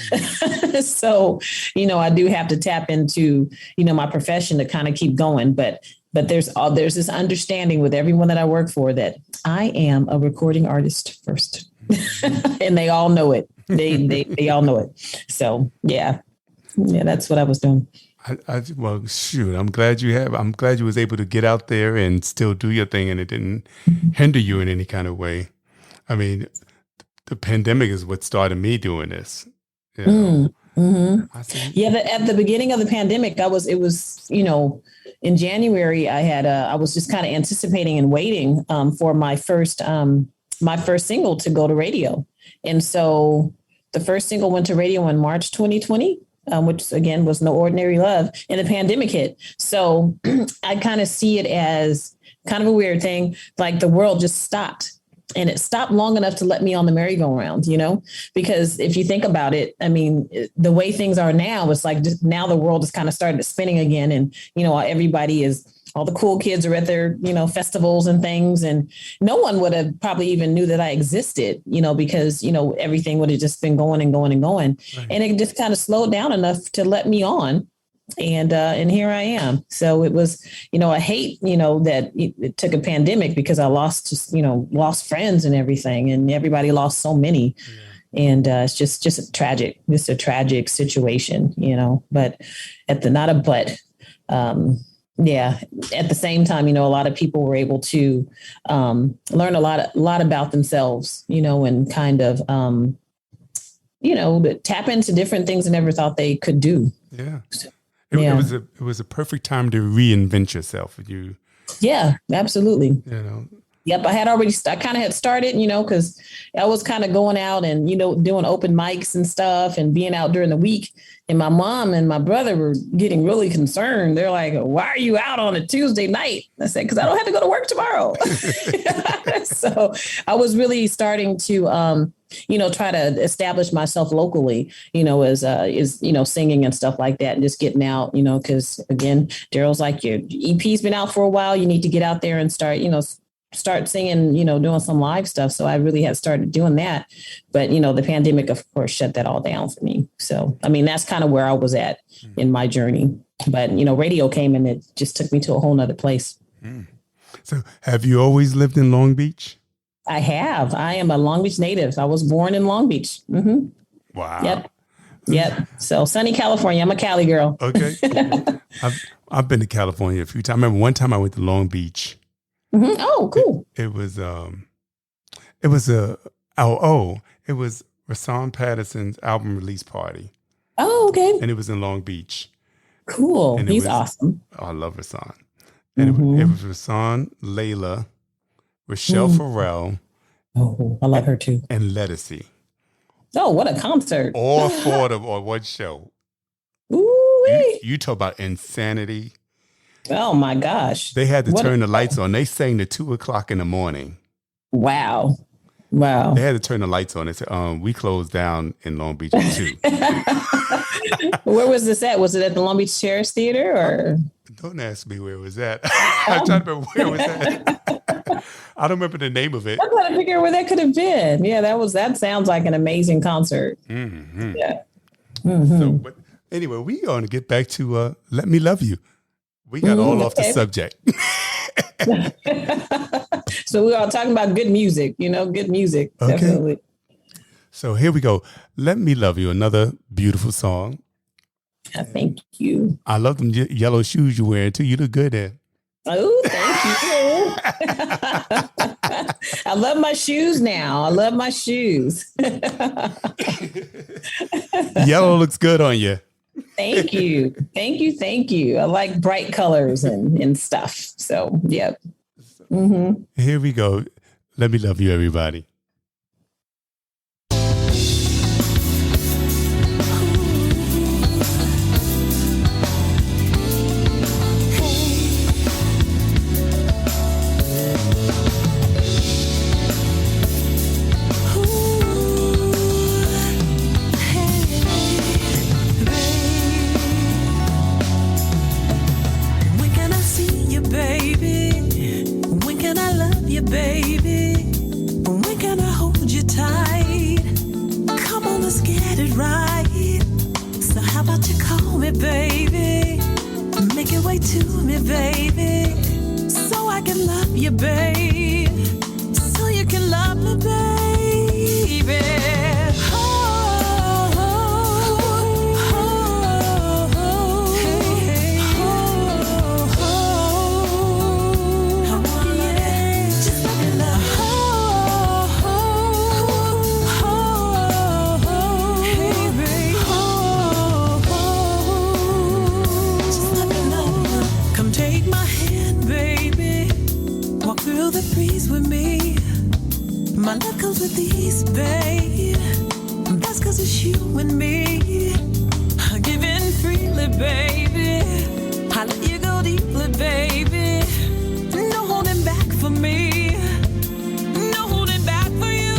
So, I do have to tap into, my profession to kind of keep going. But there's this understanding with everyone that I work for that I am a recording artist first. And they all know it. They all know it. So, yeah, that's what I was doing. Well, shoot, I'm glad you was able to get out there and still do your thing and it didn't hinder you in any kind of way. I mean, the pandemic is what started me doing this. Mm-hmm. Yeah. At the beginning of the pandemic, it was, in January, I was just kind of anticipating and waiting for my first single to go to radio. And so the first single went to radio in March 2020. Which again was No Ordinary Love, and the pandemic hit. So I kind of see it as kind of a weird thing. Like the world just stopped, and it stopped long enough to let me on the merry-go-round, because if you think about it, I mean, the way things are now, it's like just now the world is kind of started spinning again. And, all the cool kids are at their, festivals and things. And no one would have probably even knew that I existed, because, everything would have just been going and going and going. Right. And it just kind of slowed down enough to let me on. And here I am. So it was, I hate, that it took a pandemic because I lost friends and everything. And everybody lost so many. Yeah. And it's just a tragic situation, but yeah. At the same time, a lot of people were able to learn a lot about themselves, and kind of, tap into different things they never thought they could do. Yeah. It was a perfect time to reinvent yourself. Yeah, absolutely. Yep. I kind of had started, because I was kind of going out and, doing open mics and stuff and being out during the week. And my mom and my brother were getting really concerned. They're like, why are you out on a Tuesday night? I said, because I don't have to go to work tomorrow. So I was really starting to, try to establish myself locally, as singing and stuff like that and just getting out, because again, Darryl's like, your EP's been out for a while. You need to get out there and start singing, doing some live stuff. So I really had started doing that. But, the pandemic, of course, shut that all down for me. So, I mean, that's kind of where I was at in my journey. But, radio came and it just took me to a whole nother place. Mm. So have you always lived in Long Beach? I have. I am a Long Beach native. I was born in Long Beach. Mm-hmm. Wow. Yep. So sunny California. I'm a Cali girl. Okay. I've been to California a few times. I remember one time I went to Long Beach. Mm-hmm. Oh, cool. It was Rashawn Patterson's album release party. Oh, okay. And it was in Long Beach. Cool. He's awesome. Oh, I love Rashawn. And it was Rashawn, Layla, Rochelle Farrell. Oh, I love her too. And Lettucey. Oh, what a concert. All four of them on one show. Ooh. You talk about insanity. Oh my gosh. They had to turn the lights on. They sang to 2:00 in the morning. Wow. Wow. They had to turn the lights on. They said, we closed down in Long Beach at 2. Where was this at? Was it at the Long Beach Terrace Theater or? Don't ask me where it was at. I'm trying to remember where it was at. I don't remember the name of it. I'm trying to figure out where that could have been. Yeah, that sounds like an amazing concert. Mm-hmm. Yeah. Mm-hmm. So, but anyway, we're going to get back to Let Me Love You. We got all off the subject. So we're all talking about good music, good music. Okay. Definitely. So here we go. Let Me Love You, another beautiful song. Thank you. I love them yellow shoes you're wearing too. You look good there. Oh, thank you. I love my shoes now. I love my shoes. Yellow looks good on you. Thank you. Thank you. Thank you. I like bright colors and stuff. So, yep. Mm-hmm. Here we go. Let me love you, everybody. Baby, when can I hold you tight? Come on, let's get it right. So how about you call me, baby? Make your way to me, baby, so I can love you, babe, so you can love me, baby. The breeze with me, my love comes with ease, babe. That's 'cause it's you and me. I give in freely, baby. I let you go deeply, baby. No holding back for me. No holding back for you.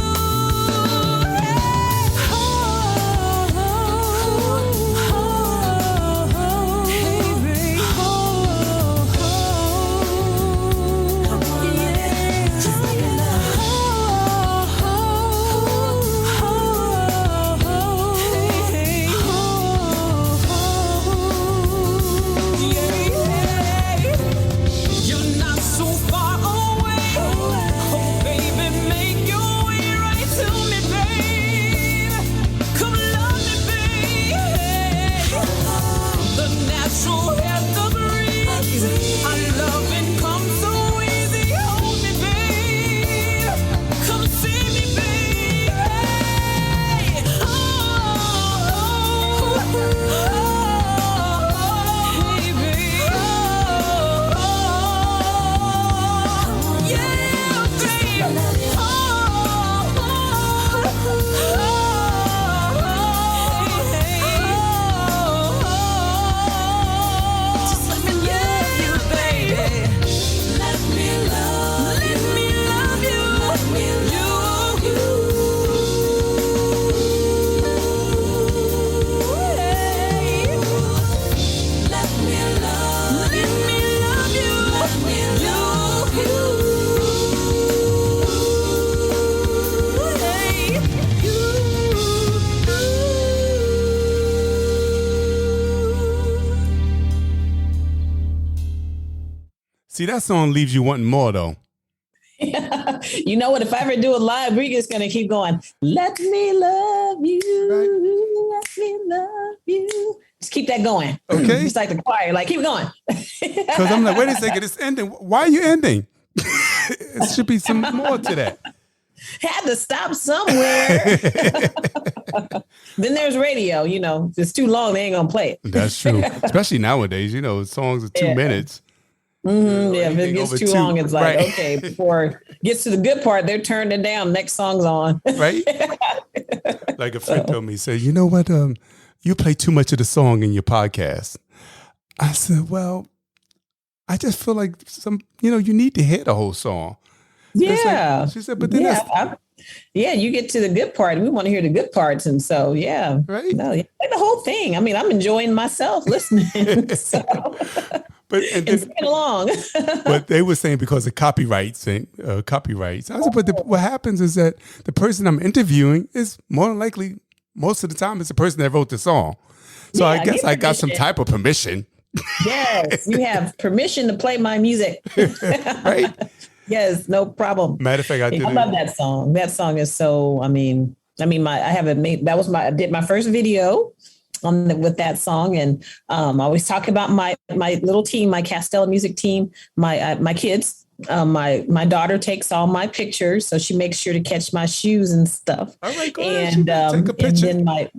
See, that song leaves you wanting more, though. You know what? If I ever do a live, we're just going to keep going. Let me love you. Right. Let me love you. Just keep that going. Okay. Just like the choir. Like, keep going. Because I'm like, wait a second. It's ending. Why are you ending? It should be some more to that. Had to stop somewhere. Then there's radio. If it's too long, they ain't going to play it. That's true. Especially nowadays, songs are 2 minutes. Mm-hmm. Yeah, if it gets too long, it's like, right. Okay, before it gets to the good part, they're turning it down. Next song's on. Right? Like a friend told me, said, you know what? You play too much of the song in your podcast. I said, well, I just feel like you need to hear the whole song. Yeah. Like, she said, but then you get to the good part. We want to hear the good parts. And so, yeah. Right. No, like the whole thing. I mean, I'm enjoying myself listening. So. But and sing along. But they were saying because of copyrights. I said, but what happens is that the person I'm interviewing is more than likely, most of the time, it's the person that wrote the song. So I guess I got some type of permission. Yes, you have permission to play my music. Right? Yes, no problem. Matter of fact, I love that song. That song is so. I did my first video with that song, and I always talk about my little team, my Castella music team, my kids. My daughter takes all my pictures, so she makes sure to catch my shoes and stuff. All right, go ahead. Take a picture. And then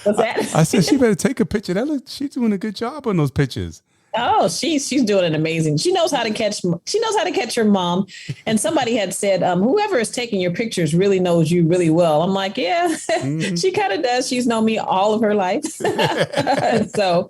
what's that? I said she better take a picture. She's doing a good job on those pictures. Oh, she's doing an amazing. She knows how to catch her mom. And somebody had said, whoever is taking your pictures really knows you really well. I'm like, yeah, she kind of does. She's known me all of her life. So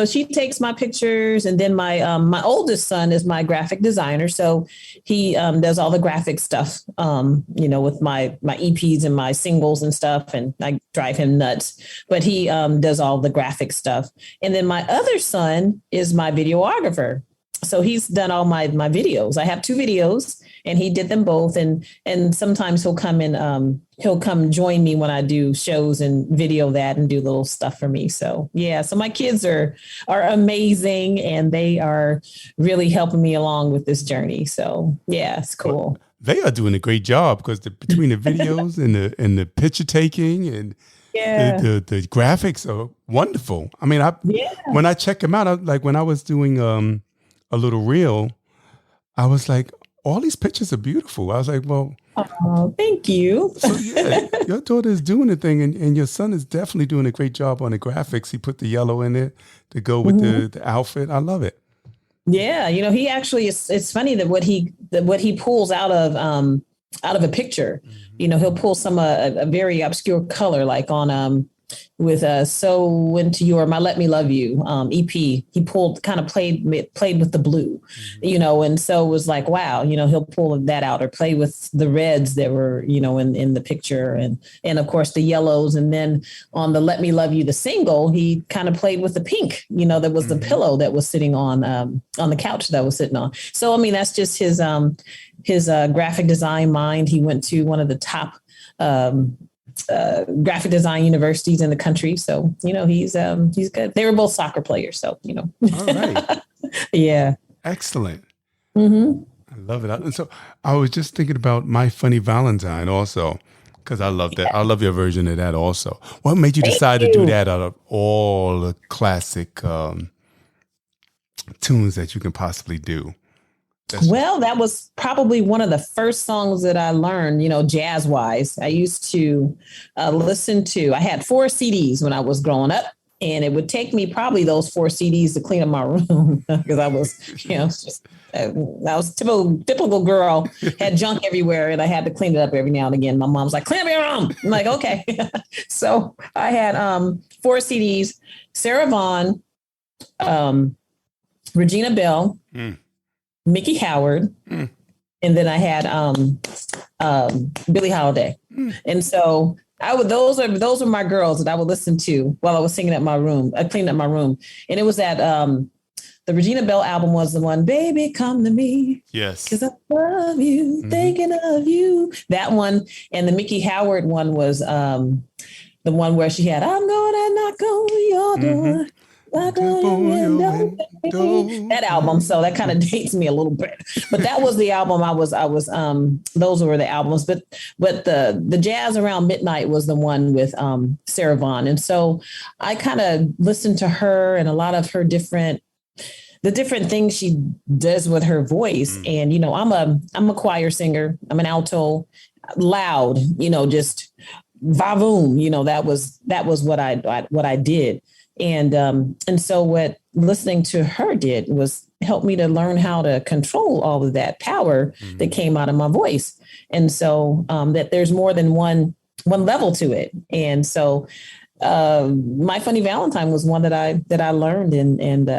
she takes my pictures, and then my oldest son is my graphic designer. So he does all the graphic stuff, with my EPs and my singles and stuff, and I drive him nuts. But he does all the graphic stuff. And then my other son is my videographer. So he's done all my videos. I have 2 videos, and he did them both. And sometimes he'll come join me when I do shows and video that and do little stuff for me. So yeah, so my kids are amazing, and they are really helping me along with this journey. So yeah, it's cool. Well, they are doing a great job because between the videos and the picture taking and the graphics are wonderful. I mean, when I check them out, when I was doing a little reel, I was like, all these pictures are beautiful. I was like, well, oh, thank you. So yeah, your daughter is doing the thing, and your son is definitely doing a great job on the graphics. He put the yellow in there to go with the outfit. I love it. Yeah, he actually it's funny that what he pulls out of a picture. He'll pull some a very obscure color, like on with So Into Your My Let Me Love You EP. He played with the blue, and so it was like, wow, he'll pull that out or play with the reds that were, in the picture, and of course the yellows. And then on the Let Me Love You, the single, he kind of played with the pink, that was the pillow that was sitting on the couch that I was sitting on. So, I mean, that's just his graphic design mind. He went to one of the top graphic design universities in the country. So, he's good. They were both soccer players. So, All right. Yeah. Excellent. Mm-hmm. I love it. And so I was just thinking about My Funny Valentine also, because I love that. I love your version of that also. What made you decide to do that out of all the classic tunes that you can possibly do? Well, that was probably one of the first songs that I learned, jazz wise. I used to listen to, I had 4 CDs when I was growing up, and it would take me probably those 4 CDs to clean up my room because I was, I was typical girl, had junk everywhere, and I had to clean it up every now and again. My mom's like, clean up your room. I'm like, okay. So I had 4 CDs, Sarah Vaughan, Regina Bell, Mickey Howard, and then I had Billie Holiday. And so those are my girls that I would listen to while I was singing at my room. I cleaned up my room. And it was that the Regina Bell album was the one, Baby Come to Me. Yes. Because I love you, thinking of you. That one. And the Mickey Howard one was the one where she had, I'm gonna knock on your door. That album, so that kind of dates me a little bit, but that was the album I was those were the albums, but the Jazz Around Midnight was the one with Sarah Vaughan. And so I kind of listened to her and a lot of her different things she does with her voice. And I'm a choir singer, I'm an alto, loud, just vavoom, that was what I did. And so what listening to her did was help me to learn how to control all of that power that came out of my voice. And so that there's more than one level to it. And so My Funny Valentine was one that I learned, and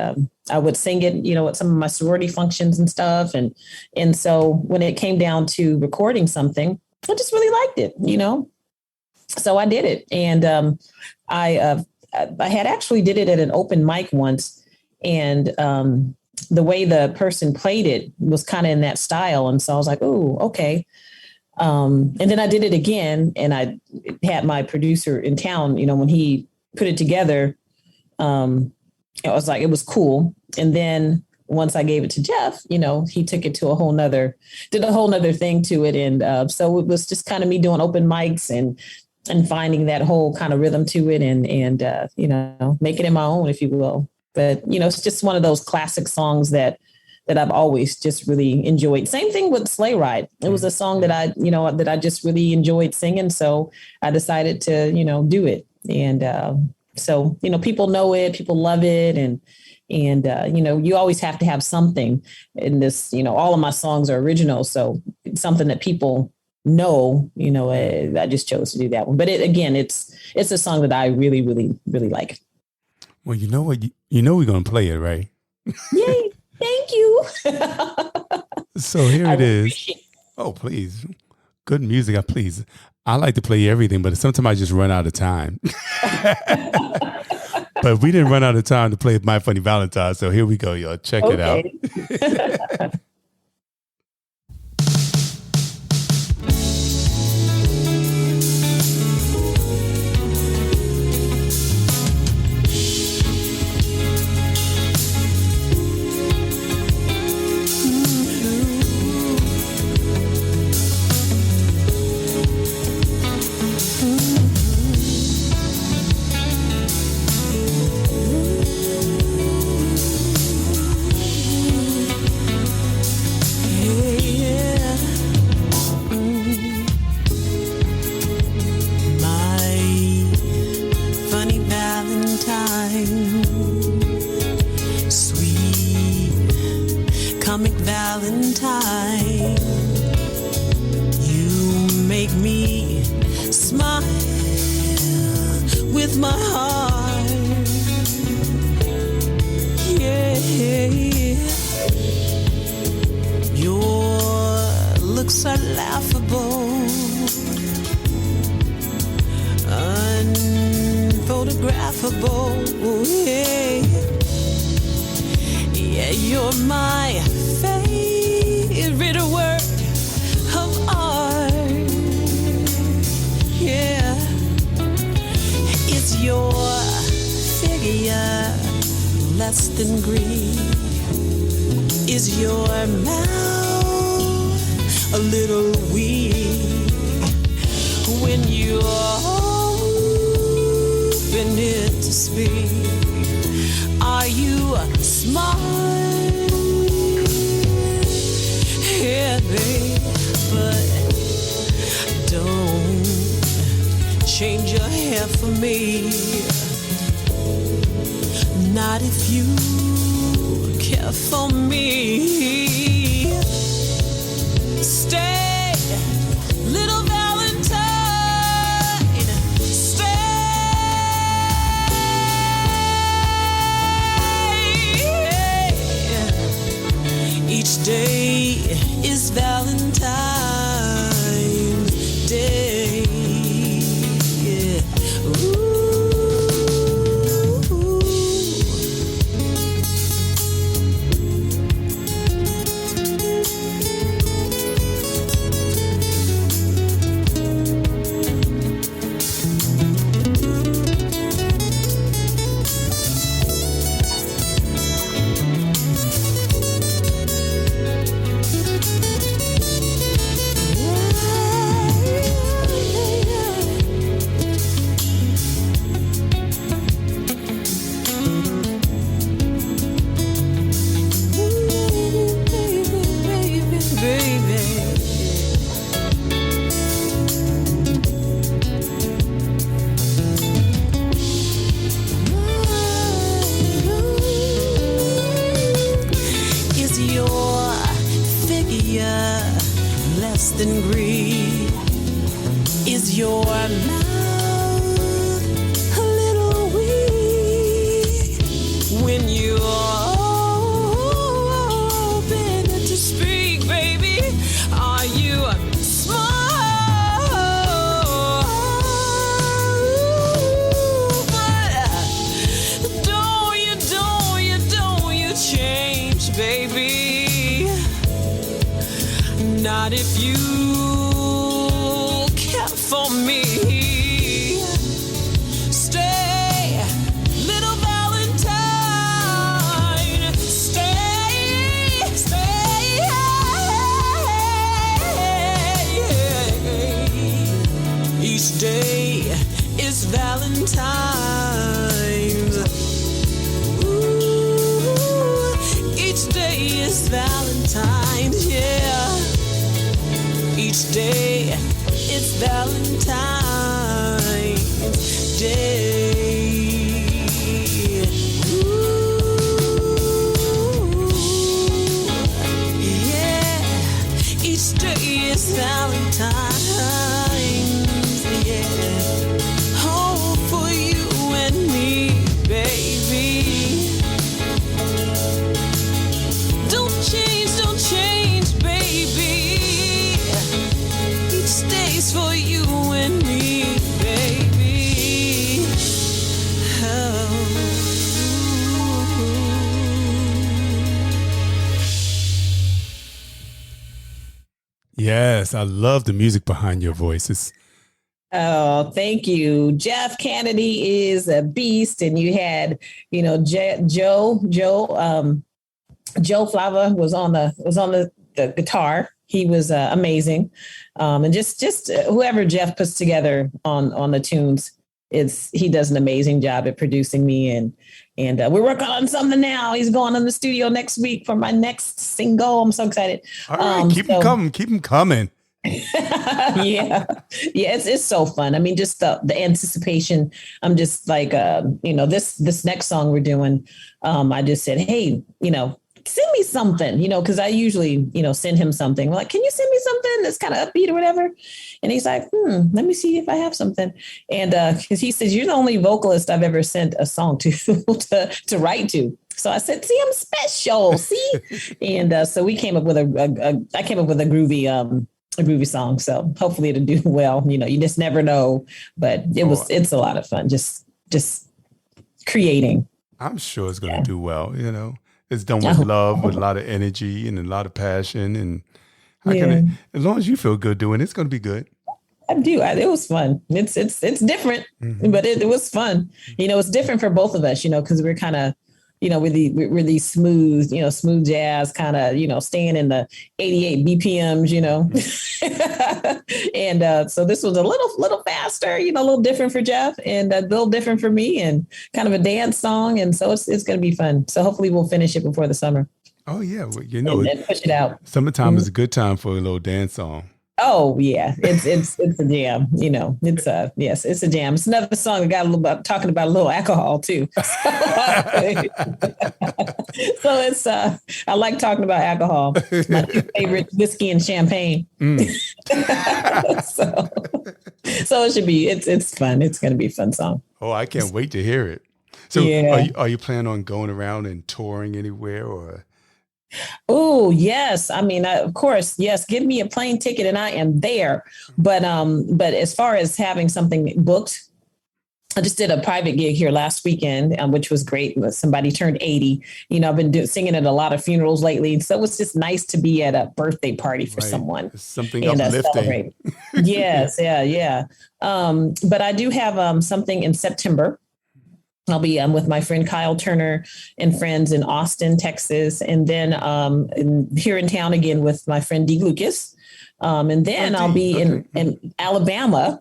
I would sing it, at some of my sorority functions and stuff. And so when it came down to recording something, I just really liked it, So I did it. And I had actually did it at an open mic once. And the way the person played it was kind of in that style. And so I was like, oh, okay. And then I did it again, and I had my producer in town, when he put it together, it was cool. And then once I gave it to Jeff, he took it to did a whole nother thing to it. And so it was just kind of me doing open mics and finding that whole kind of rhythm to it and make it in my own, if you will. But, it's just one of those classic songs that I've always just really enjoyed. Same thing with Sleigh Ride. It was a song that I just really enjoyed singing. So I decided to, do it. And so, people know it, people love it. And you always have to have something in this, all of my songs are original. So it's something that people know, I just chose to do that one. But it's a song that I really, really, really like. Well, you know what? We're going to play it, right? Yay. Thank you. So here it is. Oh, please. Good music. Please. I like to play everything, but sometimes I just run out of time. But we didn't run out of time to play My Funny Valentine. So here we go, y'all. Check it out. Valentine, you make me smile with my heart. Yeah, your looks are laughable, unphotographable. Yeah, you're my favorite work of art. Yeah, is your figure less than green? Is your mouth a little weak when you open it to speak? Are you smart? Yeah, babe, but don't change your hair for me. Not if you care for me. Stay, little Valentine. Stay. Each day is Valentine's Day. Yeah. Ooh. Than green? Is your mouth a But if you care for me, stay, little Valentine. Stay, stay. Each day is Valentine's. Ooh, each day is Valentine's, yeah. Each day it's Valentine's Day. Ooh, yeah. Each day is Valentine's, yeah. Oh, for you and me, baby. Don't change, baby. Each day's for you and me, baby. Oh. Yes, I love the music behind your voices. Oh, thank you. Jeff Kennedy is a beast. And you had, Joe Flava was on the guitar. He was amazing. And just whoever Jeff puts together on the tunes, he does an amazing job at producing me. And we're working on something now. He's going in the studio next week for my next single. I'm so excited. All right, keep them coming. Yeah. It's so fun. I mean, just the anticipation. I'm just like, this next song we're doing. I just said, hey, send me something, because I usually, send him something. We're like, can you send me something that's kind of upbeat or whatever? And he's like, let me see if I have something. And because he says, you're the only vocalist I've ever sent a song to to write to. So I said, see, I'm special. See? And so we came up with I came up with a groovy song. So hopefully it'll do well. You just never know. But it's a lot of fun. Just creating. I'm sure it's going to do well, It's done with love, with a lot of energy and a lot of passion. And as long as you feel good doing it, it's going to be good. I do. It was fun. It's different, but it was fun. It's different for both of us, because we're kind of, we're these smooth, smooth jazz kind of, staying in the 88 BPMs, and so this was a little faster, a little different for Jeff and a little different for me and kind of a dance song. And so it's going to be fun. So hopefully we'll finish it before the summer. Oh yeah. Well, and push it out. Summertime is a good time for a little dance song. Oh yeah, it's a jam. It's a jam. It's another song that got a little about talking about a little alcohol too. So it's I like talking about alcohol. It's my favorite whiskey and champagne. So it should be. It's fun. It's going to be a fun song. Oh, I can't wait to hear it. So are you planning on going around and touring anywhere or? Oh, yes. I mean, of course, yes. Give me a plane ticket and I am there. But as far as having something booked, I just did a private gig here last weekend, which was great. Somebody turned 80. I've been singing at a lot of funerals lately. So it's just nice to be at a birthday party for someone. It's something uplifting. Yes. Yeah. But I do have something in September. I'll be with my friend Kyle Turner and friends in Austin, Texas, and then here in town again with my friend Dee Lucas. And then I'll be in Alabama,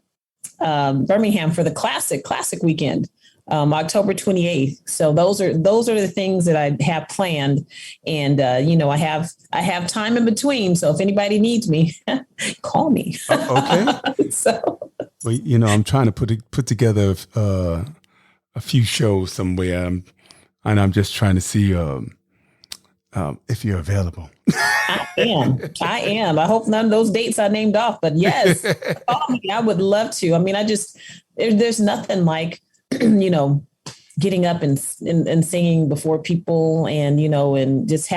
Birmingham for the classic weekend, October 28th. So those are the things that I have planned. And, I have time in between. So if anybody needs me, call me. Okay. So, well, I'm trying to put together a few shows somewhere, and I'm just trying to see if you're available. I am. I hope none of those dates I named off, but yes, I would love to. I mean, there's nothing like, getting up and singing before people and, and just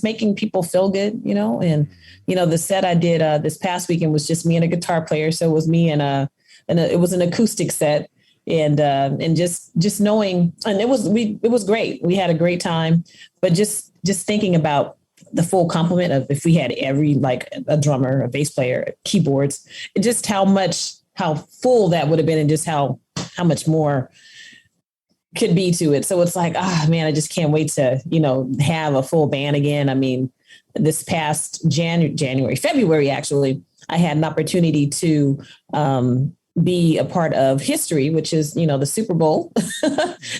making people feel good, and, the set I did this past weekend was just me and a guitar player. So it was me and it was an acoustic set. And just knowing, and it was great. We had a great time, but just thinking about the full complement of if we had every, like a drummer, a bass player, keyboards, just how full that would have been, and just how much more could be to it. So it's like, man, I just can't wait to, have a full band again. I mean, this past February, actually, I had an opportunity to be a part of History, which is, the Super Bowl.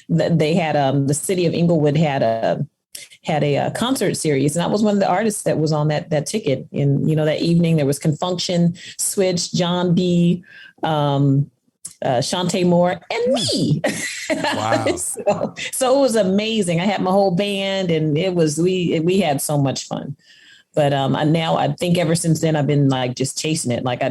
They had the city of Inglewood had a concert series, and I was one of the artists that was on that ticket. And that evening there was Confunction, Switch, John B, Shantae Moore, and me. Wow! so it was amazing. I had my whole band, and it was we had so much fun. But I think ever since then I've been like just chasing it. Like,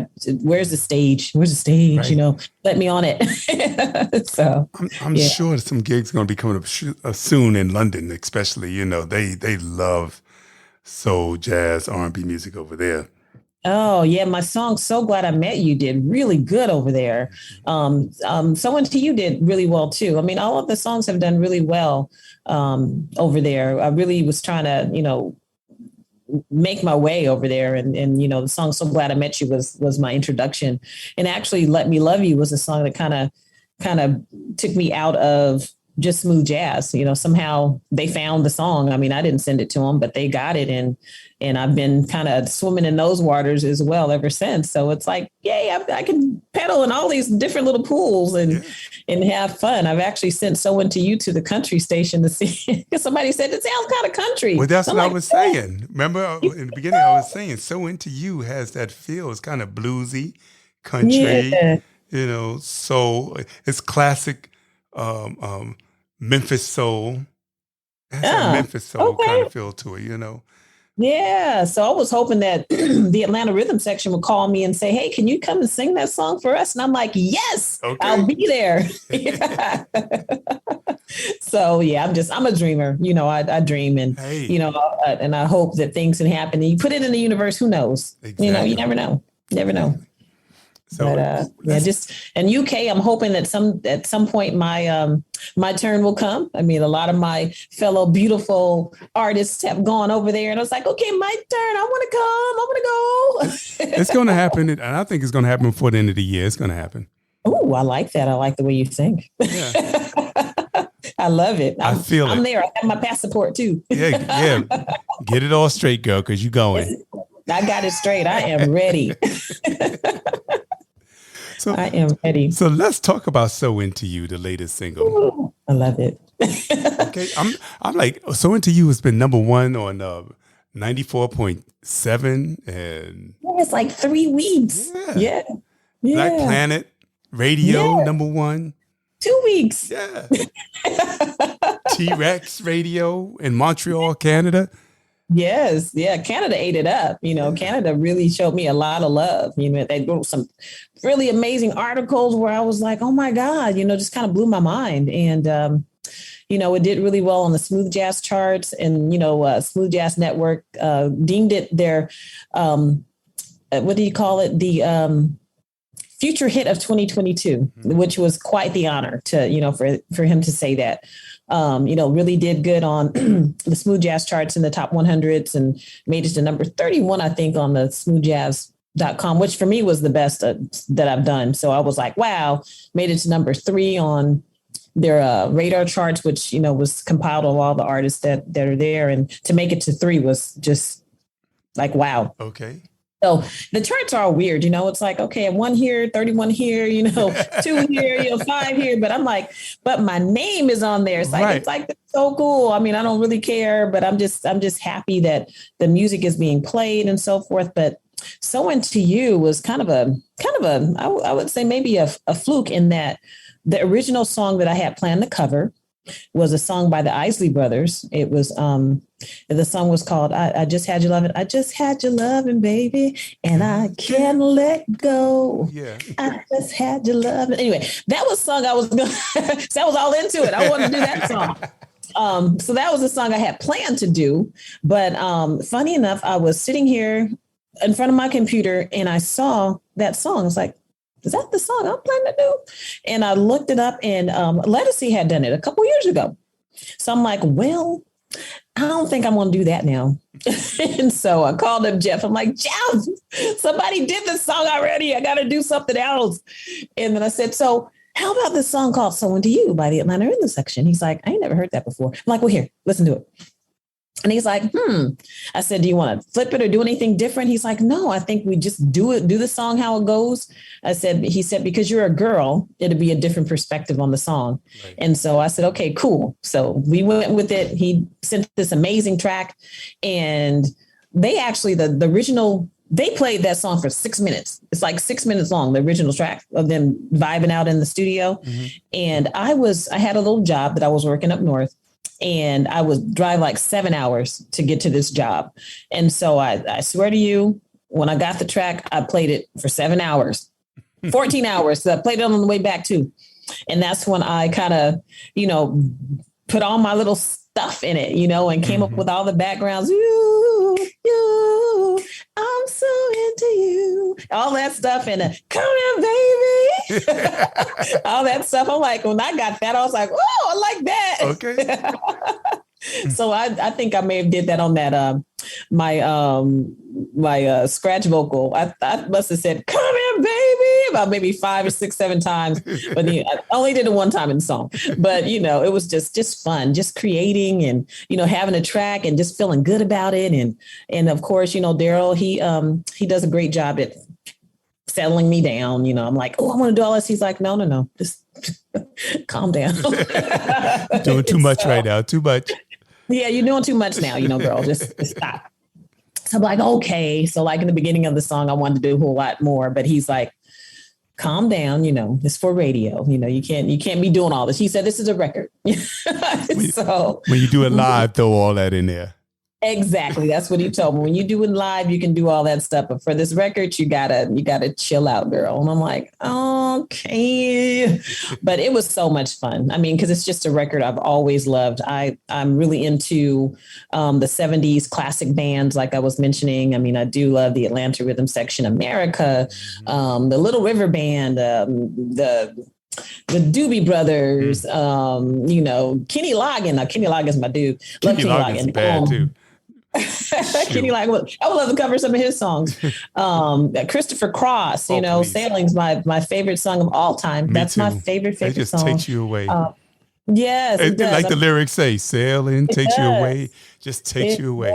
where's the stage? Where's the stage? Right. Let me on it. So I'm sure some gigs going to be coming up soon in London, especially. They love soul, jazz, R&B music over there. Oh yeah, my song "So Glad I Met You" did really good over there. "Someone to You" did really well too. I mean, all of the songs have done really well over there. I really was trying to, make my way over there, and the song "So Glad I Met You" was my introduction. And actually, "Let Me Love You" was a song that kind of took me out of just smooth jazz. Somehow they found the song. I mean, I didn't send it to them, but they got it, and I've been kind of swimming in those waters as well ever since. So it's like, yay, I can pedal in all these different little pools and have fun. I've actually sent "So Into You" to the country station to see, because somebody said it sounds kind of country. Well, that's what I was saying. Remember in the beginning, I was saying "So Into You" has that feel. It's kind of bluesy, country, so it's classic Memphis soul. It has a Memphis soul kind of feel to it, Yeah. So I was hoping that the Atlanta Rhythm section would call me and say, "Hey, can you come and sing that song for us?" And I'm like, "Yes, okay. I'll be there." So yeah, I'm a dreamer. I dream, and and I hope that things can happen. And you put it in the universe, who knows? Exactly. You never know. Never know. So, but just in UK, I'm hoping that at some point my turn will come. I mean, a lot of my fellow beautiful artists have gone over there, and I was like, okay, my turn. I want to go. It's going to happen, and I think it's going to happen before the end of the year. It's going to happen. Oh, I like that. I like the way you think. Yeah. I love it. I feel it. I'm there. I have my passport too. Yeah. Get it all straight, girl, because you're going. I got it straight. I am ready. So, I am ready. So let's talk about "So Into You," the latest single. Ooh, I love it. Okay, I'm like, "So Into You" has been number one on 94.7, and it's like 3 weeks. Yeah. Black Planet Radio number one. 2 weeks. Yeah. T-Rex Radio in Montreal, Canada. Yes. Yeah. Canada ate it up. Canada really showed me a lot of love. They wrote some really amazing articles where I was like, oh my God, just kind of blew my mind. And, it did really well on the smooth jazz charts, and, Smooth Jazz Network deemed it their, what do you call it? The future hit of 2022, which was quite the honor to, for him to say that. Really did good on the smooth jazz charts in the top 100s, and made it to number 31, I think, on the smoothjazz.com, which for me was the best that I've done. So I was like, wow, made it to number 3 on their radar charts, which, was compiled of all the artists that are there. And to make it to 3 was just like, wow. Okay. So the charts are weird, it's like, okay, 1 here, 31 here, 2 here, 5 here. But I'm like, but my name is on there. It's like, It's like, that's so cool. I mean, I don't really care, but I'm just happy that the music is being played and so forth. But "So Into You" was kind of a, I would say maybe a fluke, in that the original song that I had planned to cover was a song by the Isley Brothers. It was, the song was called I Just Had Your Lovin'. I just had your lovin', baby, and I can't let go. Yeah. I just had your lovin'. Anyway, that was a song I was going to, so I was all into it. I wanted to do that song. So that was a song I had planned to do. But funny enough, I was sitting here in front of my computer, and I saw that song. I was like, is that the song I'm planning to do? And I looked it up, and Lettucey had done it a couple years ago. So I'm like, well, I don't think I'm going to do that now. And so I called up Jeff. I'm like, Jeff, somebody did this song already. I got to do something else. And then I said, so how about this song called So Into You by the Atlanta Rhythm Section? He's like, I ain't never heard that before. I'm like, well, here, listen to it. And he's like, I said, do you want to flip it or do anything different? He's like, no, I think we just do the song how it goes. He said, because you're a girl, it'll be a different perspective on the song. Right. And so I said, okay, cool. So we went with it. He sent this amazing track, and they actually, the original, they played that song for 6 minutes. It's like 6 minutes long, the original track of them vibing out in the studio. Mm-hmm. And I had a little job that I was working up north. And I would drive like 7 hours to get to this job. And so I swear to you, when I got the track, I played it for 7 hours, 14 hours. So I played it on the way back too. And that's when I kind of, put all my little stuff in it, and came up with all the backgrounds. You, I'm so into you. All that stuff. And come here, baby. All that stuff. I'm like, when I got that, I was like, oh, I like that. Okay. So I think I may have did that on that my scratch vocal. I must have said, come here, baby, about maybe 5 or 6, 7 times. But I only did it one time in the song. But, it was just fun, just creating and, having a track and just feeling good about it. And of course, Darryl, he does a great job at settling me down. I'm like, oh, I want to do all this. He's like, no, just calm down. Doing too much right now. Too much. Yeah, you're doing too much now, girl. Just stop. So I'm like, okay. So like in the beginning of the song, I wanted to do a whole lot more, but he's like, calm down. It's for radio. You can't be doing all this. He said, this is a record. So when you do it live, throw all that in there. Exactly. That's what he told me. When you do it live, you can do all that stuff. But for this record, you gotta chill out, girl. And I'm like, okay. But it was so much fun. I mean, because it's just a record I've always loved. I'm really into the 70s classic bands, like I was mentioning. I mean, I do love the Atlanta Rhythm Section, America, the Little River Band, the Doobie Brothers, Kenny Loggins. Now, Kenny Loggins is my dude. Love Kenny Loggins. Is bad too. Kenny Loggins. I would love to cover some of his songs. Christopher Cross, Sailing's my favorite song of all time. That's my favorite it just song. Takes you away. Yes, it does. Like the lyrics say, sailing takes you away, just takes you away.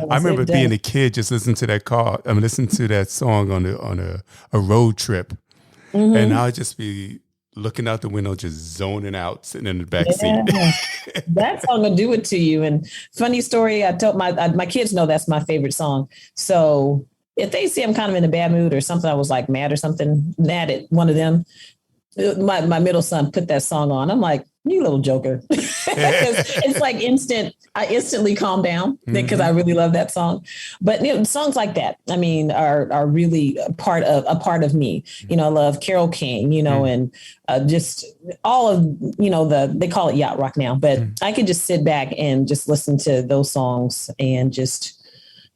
I remember being a kid, just listening to that song on a road trip, and I'll just be looking out the window, just zoning out, sitting in the back seat. That song will do it to you. And funny story, I told my kids know that's my favorite song. So if they see I'm kind of in a bad mood or something, I was like mad or something, mad at one of them, my middle son put that song on. I'm like, you little joker. It's like instant. I instantly calm down because I really love that song. But songs like that, I mean, are really a part of me. I love Carole King, and just all of, they call it yacht rock now, but I could just sit back and just listen to those songs and just,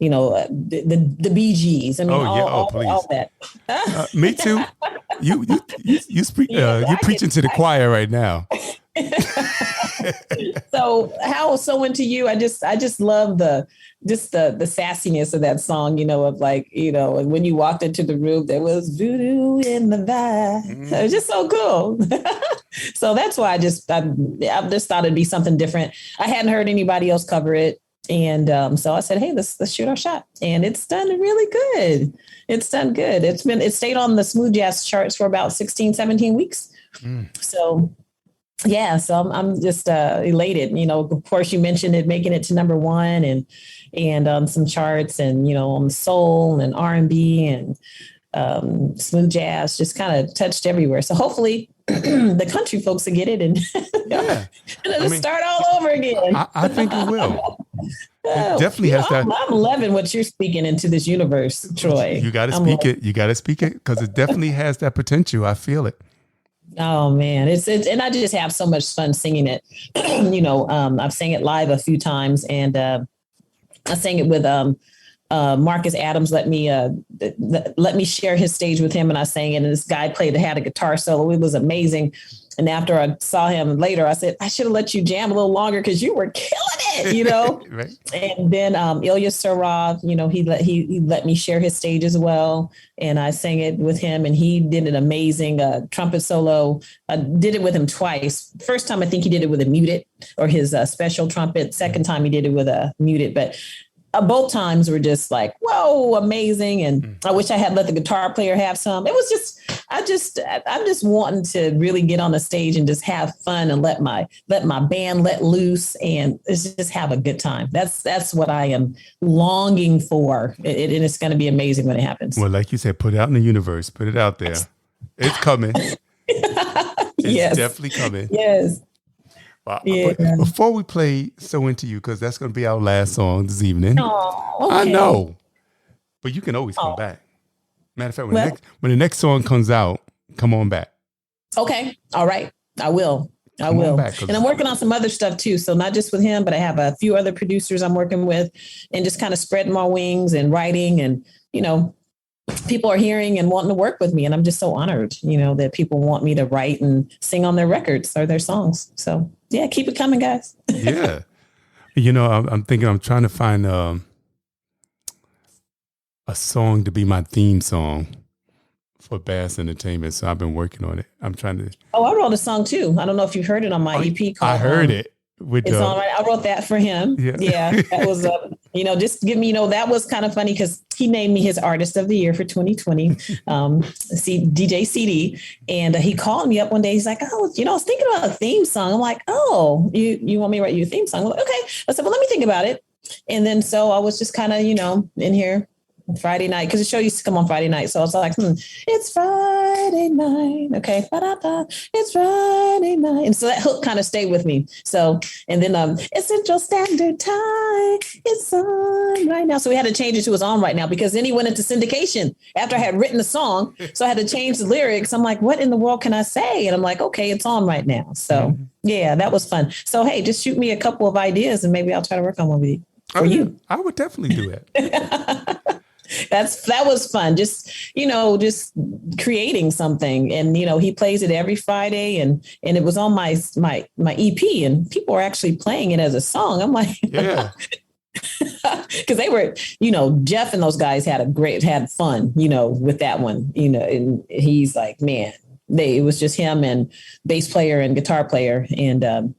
the Bee Gees. I mean, all that. Me too. You're preaching to the choir right now. So Into You, I just love the sassiness of that song, of like, when you walked into the room, there was voodoo in the vibe. It was just so cool. So that's why I just thought it'd be something different. I hadn't heard anybody else cover it. And so I said, hey, let's shoot our shot. And it's done really good. It's done good. It stayed on the smooth jazz charts for about 16, 17 weeks. So yeah, so I'm just elated. Of course, you mentioned it making it to number 1 and on some charts and, on soul and R&B and smooth jazz, just kind of touched everywhere. So hopefully the country folks will get it and start all over again. I think it will. It definitely has that. I'm loving what you're speaking into this universe, Troy. You got to speak it. You got to speak it because it definitely has that potential. I feel it. Oh man, it's and I just have so much fun singing it. I've sang it live a few times, and I sang it with Marcus Adams let me share his stage with him, and I sang it. And this guy had a guitar solo. It was amazing. And after I saw him later, I said, I should have let you jam a little longer because you were killing it, Right. And then Ilya Sarov, he let me share his stage as well. And I sang it with him, and he did an amazing trumpet solo. I did it with him twice. First time, I think he did it with a muted or his special trumpet. Second time he did it with a muted, but both times were just like, whoa, amazing. And I wish I had let the guitar player have some. It was just, I'm just wanting to really get on the stage and just have fun and let my band let loose and just have a good time. That's what I am longing for. And it's going to be amazing when it happens. Well, like you said, put it out in the universe, put it out there. It's coming. It's definitely coming. Yes. Well, before we play So Into You, because that's going to be our last song this evening. Oh, okay. I know. But you can always come back. Matter of fact, when the next song comes out, come on back. Okay. All right. I will. And I'm working on some other stuff too. So not just with him, but I have a few other producers I'm working with and just kind of spreading my wings and writing. And, people are hearing and wanting to work with me. And I'm just so honored, that people want me to write and sing on their records or their songs. So yeah, keep it coming, guys. Yeah. I'm thinking I'm trying to find a song to be my theme song for Bass Entertainment. So I've been working on it. I'm trying to. Oh, I wrote a song too. I don't know if you heard it on my EP called. I heard it. It's on right. I wrote that for him. Yeah. That was, just give me, that was kind of funny because he named me his artist of the year for 2020, DJ CD. And he called me up one day. He's like, I was thinking about a theme song. I'm like, oh, you want me to write you a theme song? I'm like, okay. I said, well, let me think about it. And then so I was just kind of, in here Friday night, because the show used to come on Friday night. So I was like, it's Friday night. Okay. Ba-da-da. It's Friday night. And so that hook kind of stayed with me. So, and then it's Central Standard Time. It's on right now. So we had to change it to It's On Right Now, because then he went into syndication after I had written the song. So I had to change the lyrics. I'm like, what in the world can I say? And I'm like, okay, it's on right now. So yeah, that was fun. So, hey, just shoot me a couple of ideas and maybe I'll try to work on one with you. For you. I would definitely do that. That was fun. Just creating something. And, he plays it every Friday and it was on my EP and people are actually playing it as a song. I'm like, yeah. Because they were, Jeff and those guys had fun, with that one, and he's like, man, it was just him and bass player and guitar player. And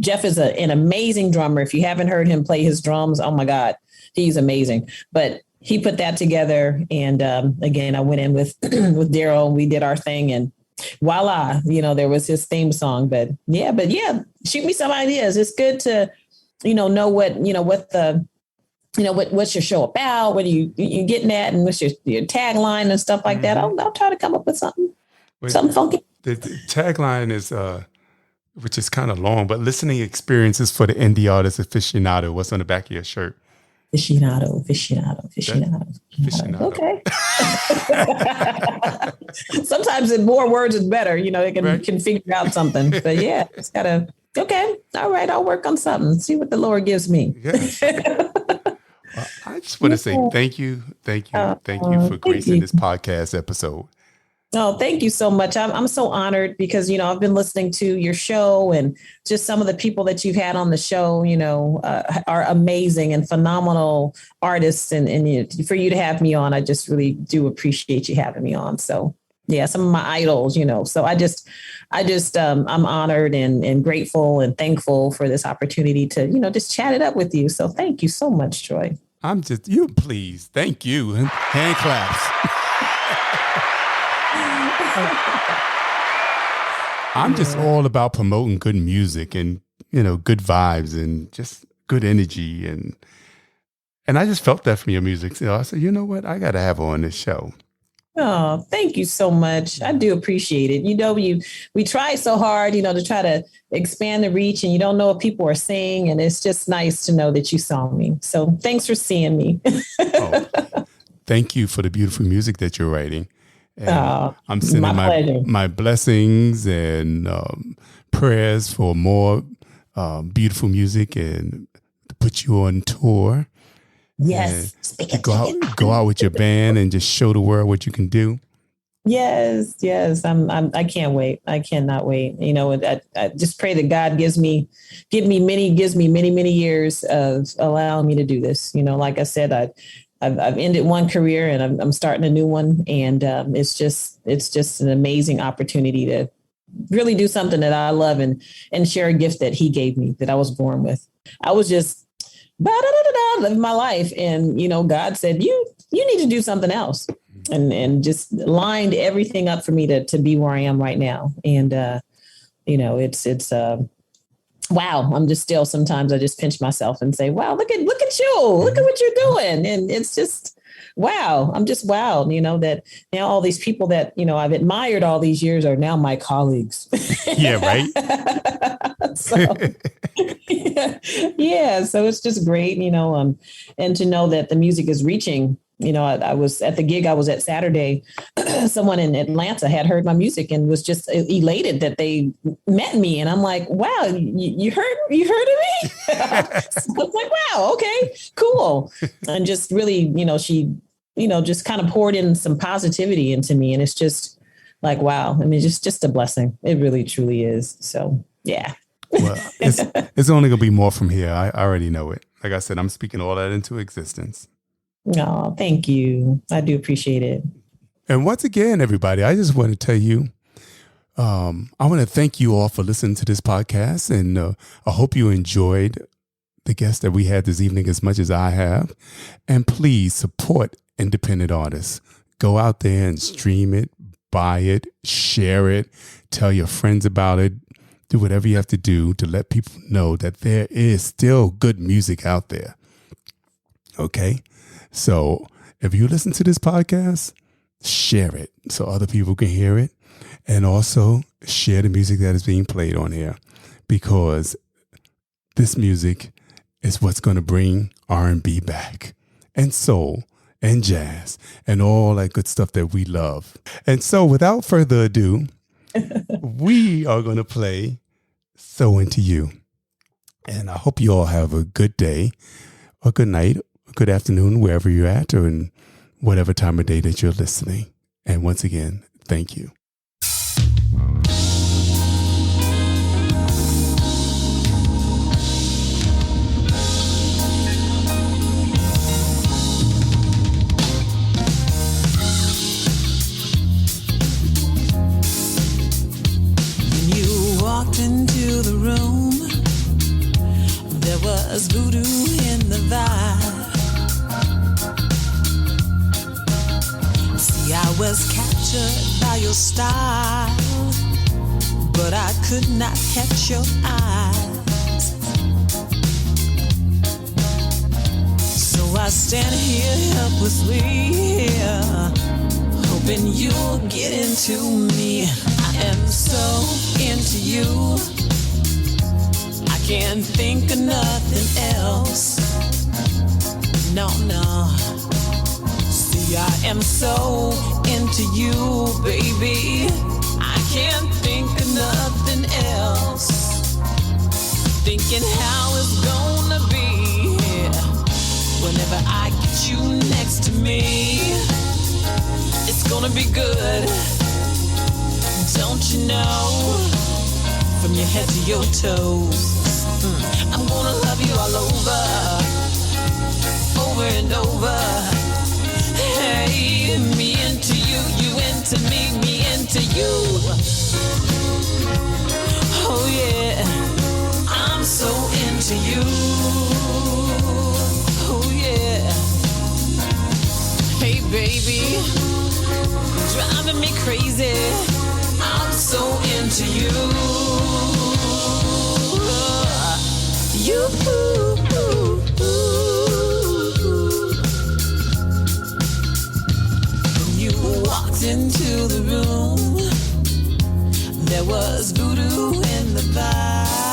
Jeff is an amazing drummer. If you haven't heard him play his drums, oh my God, he's amazing. But he put that together. And again, I went in with with Darryl. We did our thing and voila, there was his theme song. But yeah, shoot me some ideas. It's good to, know what's your show about? What are you getting at? And what's your tagline and stuff like that? I'll try to come up with something funky. The tagline is, which is kind of long, but listening experiences for the indie artist aficionado. What's on the back of your shirt? Aficionado. Okay. Sometimes more words is better. You can figure out something. But yeah, it's gotta. Okay, all right. I'll work on something. See what the Lord gives me. Yes. I just want to say thank you for gracing this podcast episode. Oh, thank you so much. I'm so honored because, I've been listening to your show and just some of the people that you've had on the show, are amazing and phenomenal artists. And for you to have me on, I just really do appreciate you having me on. So, yeah, some of my idols, so I'm honored and grateful and thankful for this opportunity to, just chat it up with you. So thank you so much, Troy. You please. Thank you. Hand claps. I'm just all about promoting good music and, good vibes and just good energy. And I just felt that from your music. So I said, you know what? I got to have her on this show. Oh, thank you so much. I do appreciate it. We try so hard, to try to expand the reach and you don't know what people are saying. And it's just nice to know that you saw me. So thanks for seeing me. Thank you for the beautiful music that you're writing. And I'm sending my blessings and prayers for more beautiful music and to put you on tour. Yes. And go out with your band and just show the world what you can do. Yes. I can't wait. I cannot wait. I just pray that God gives me many years of allowing me to do this. Like I said, I've ended one career and I'm starting a new one. And it's just an amazing opportunity to really do something that I love and share a gift that he gave me, that I was born with. I was just living my life. And, God said, you need to do something else. And just lined everything up for me to be where I am right now. And, it's wow. I'm just still, sometimes I just pinch myself and say, wow, look at you, look at what you're doing. And it's just, wow. I'm just wowed, that now all these people that, I've admired all these years are now my colleagues. Yeah. Right. So, yeah. So it's just great, and to know that the music is reaching. I was at the gig I was at Saturday. Someone in Atlanta had heard my music and was just elated that they met me. And I'm like, wow, you heard of me? So I was like, wow, okay, cool. And just really, she, just kind of poured in some positivity into me. And it's just like, wow. I mean, just a blessing. It really, truly is. So, yeah. Well, it's only going to be more from here. I already know it. Like I said, I'm speaking all that into existence. No, thank you. I do appreciate it. And once again, everybody, I just want to tell you, I want to thank you all for listening to this podcast. And I hope you enjoyed the guest that we had this evening as much as I have. And please support independent artists. Go out there and stream it, buy it, share it, tell your friends about it. Do whatever you have to do to let people know that there is still good music out there. Okay? So if you listen to this podcast, share it so other people can hear it. And also share the music that is being played on here, because this music is what's going to bring R&B back, and soul and jazz and all that good stuff that we love. And so without further ado, we are going to play So Into You. And I hope you all have a good day or good night, good afternoon, wherever you're at, or in whatever time of day that you're listening. And once again, thank you. When you walked into the room, there was voodoo in the vibe. See, I was captured by your style, but I could not catch your eyes. So I stand here helplessly, hoping you'll get into me. I am so into you, I can't think of nothing else. No. See, I am so into you, baby, I can't think of nothing else. Thinking how it's gonna be whenever I get you next to me. It's gonna be good, don't you know? From your head to your toes, I'm gonna love you all over and over. Hey, me into you, you into me, me into you. Oh yeah, I'm so into you. Oh yeah. Hey baby, driving me crazy, I'm so into you. When you walked into the room, there was voodoo in the vibe.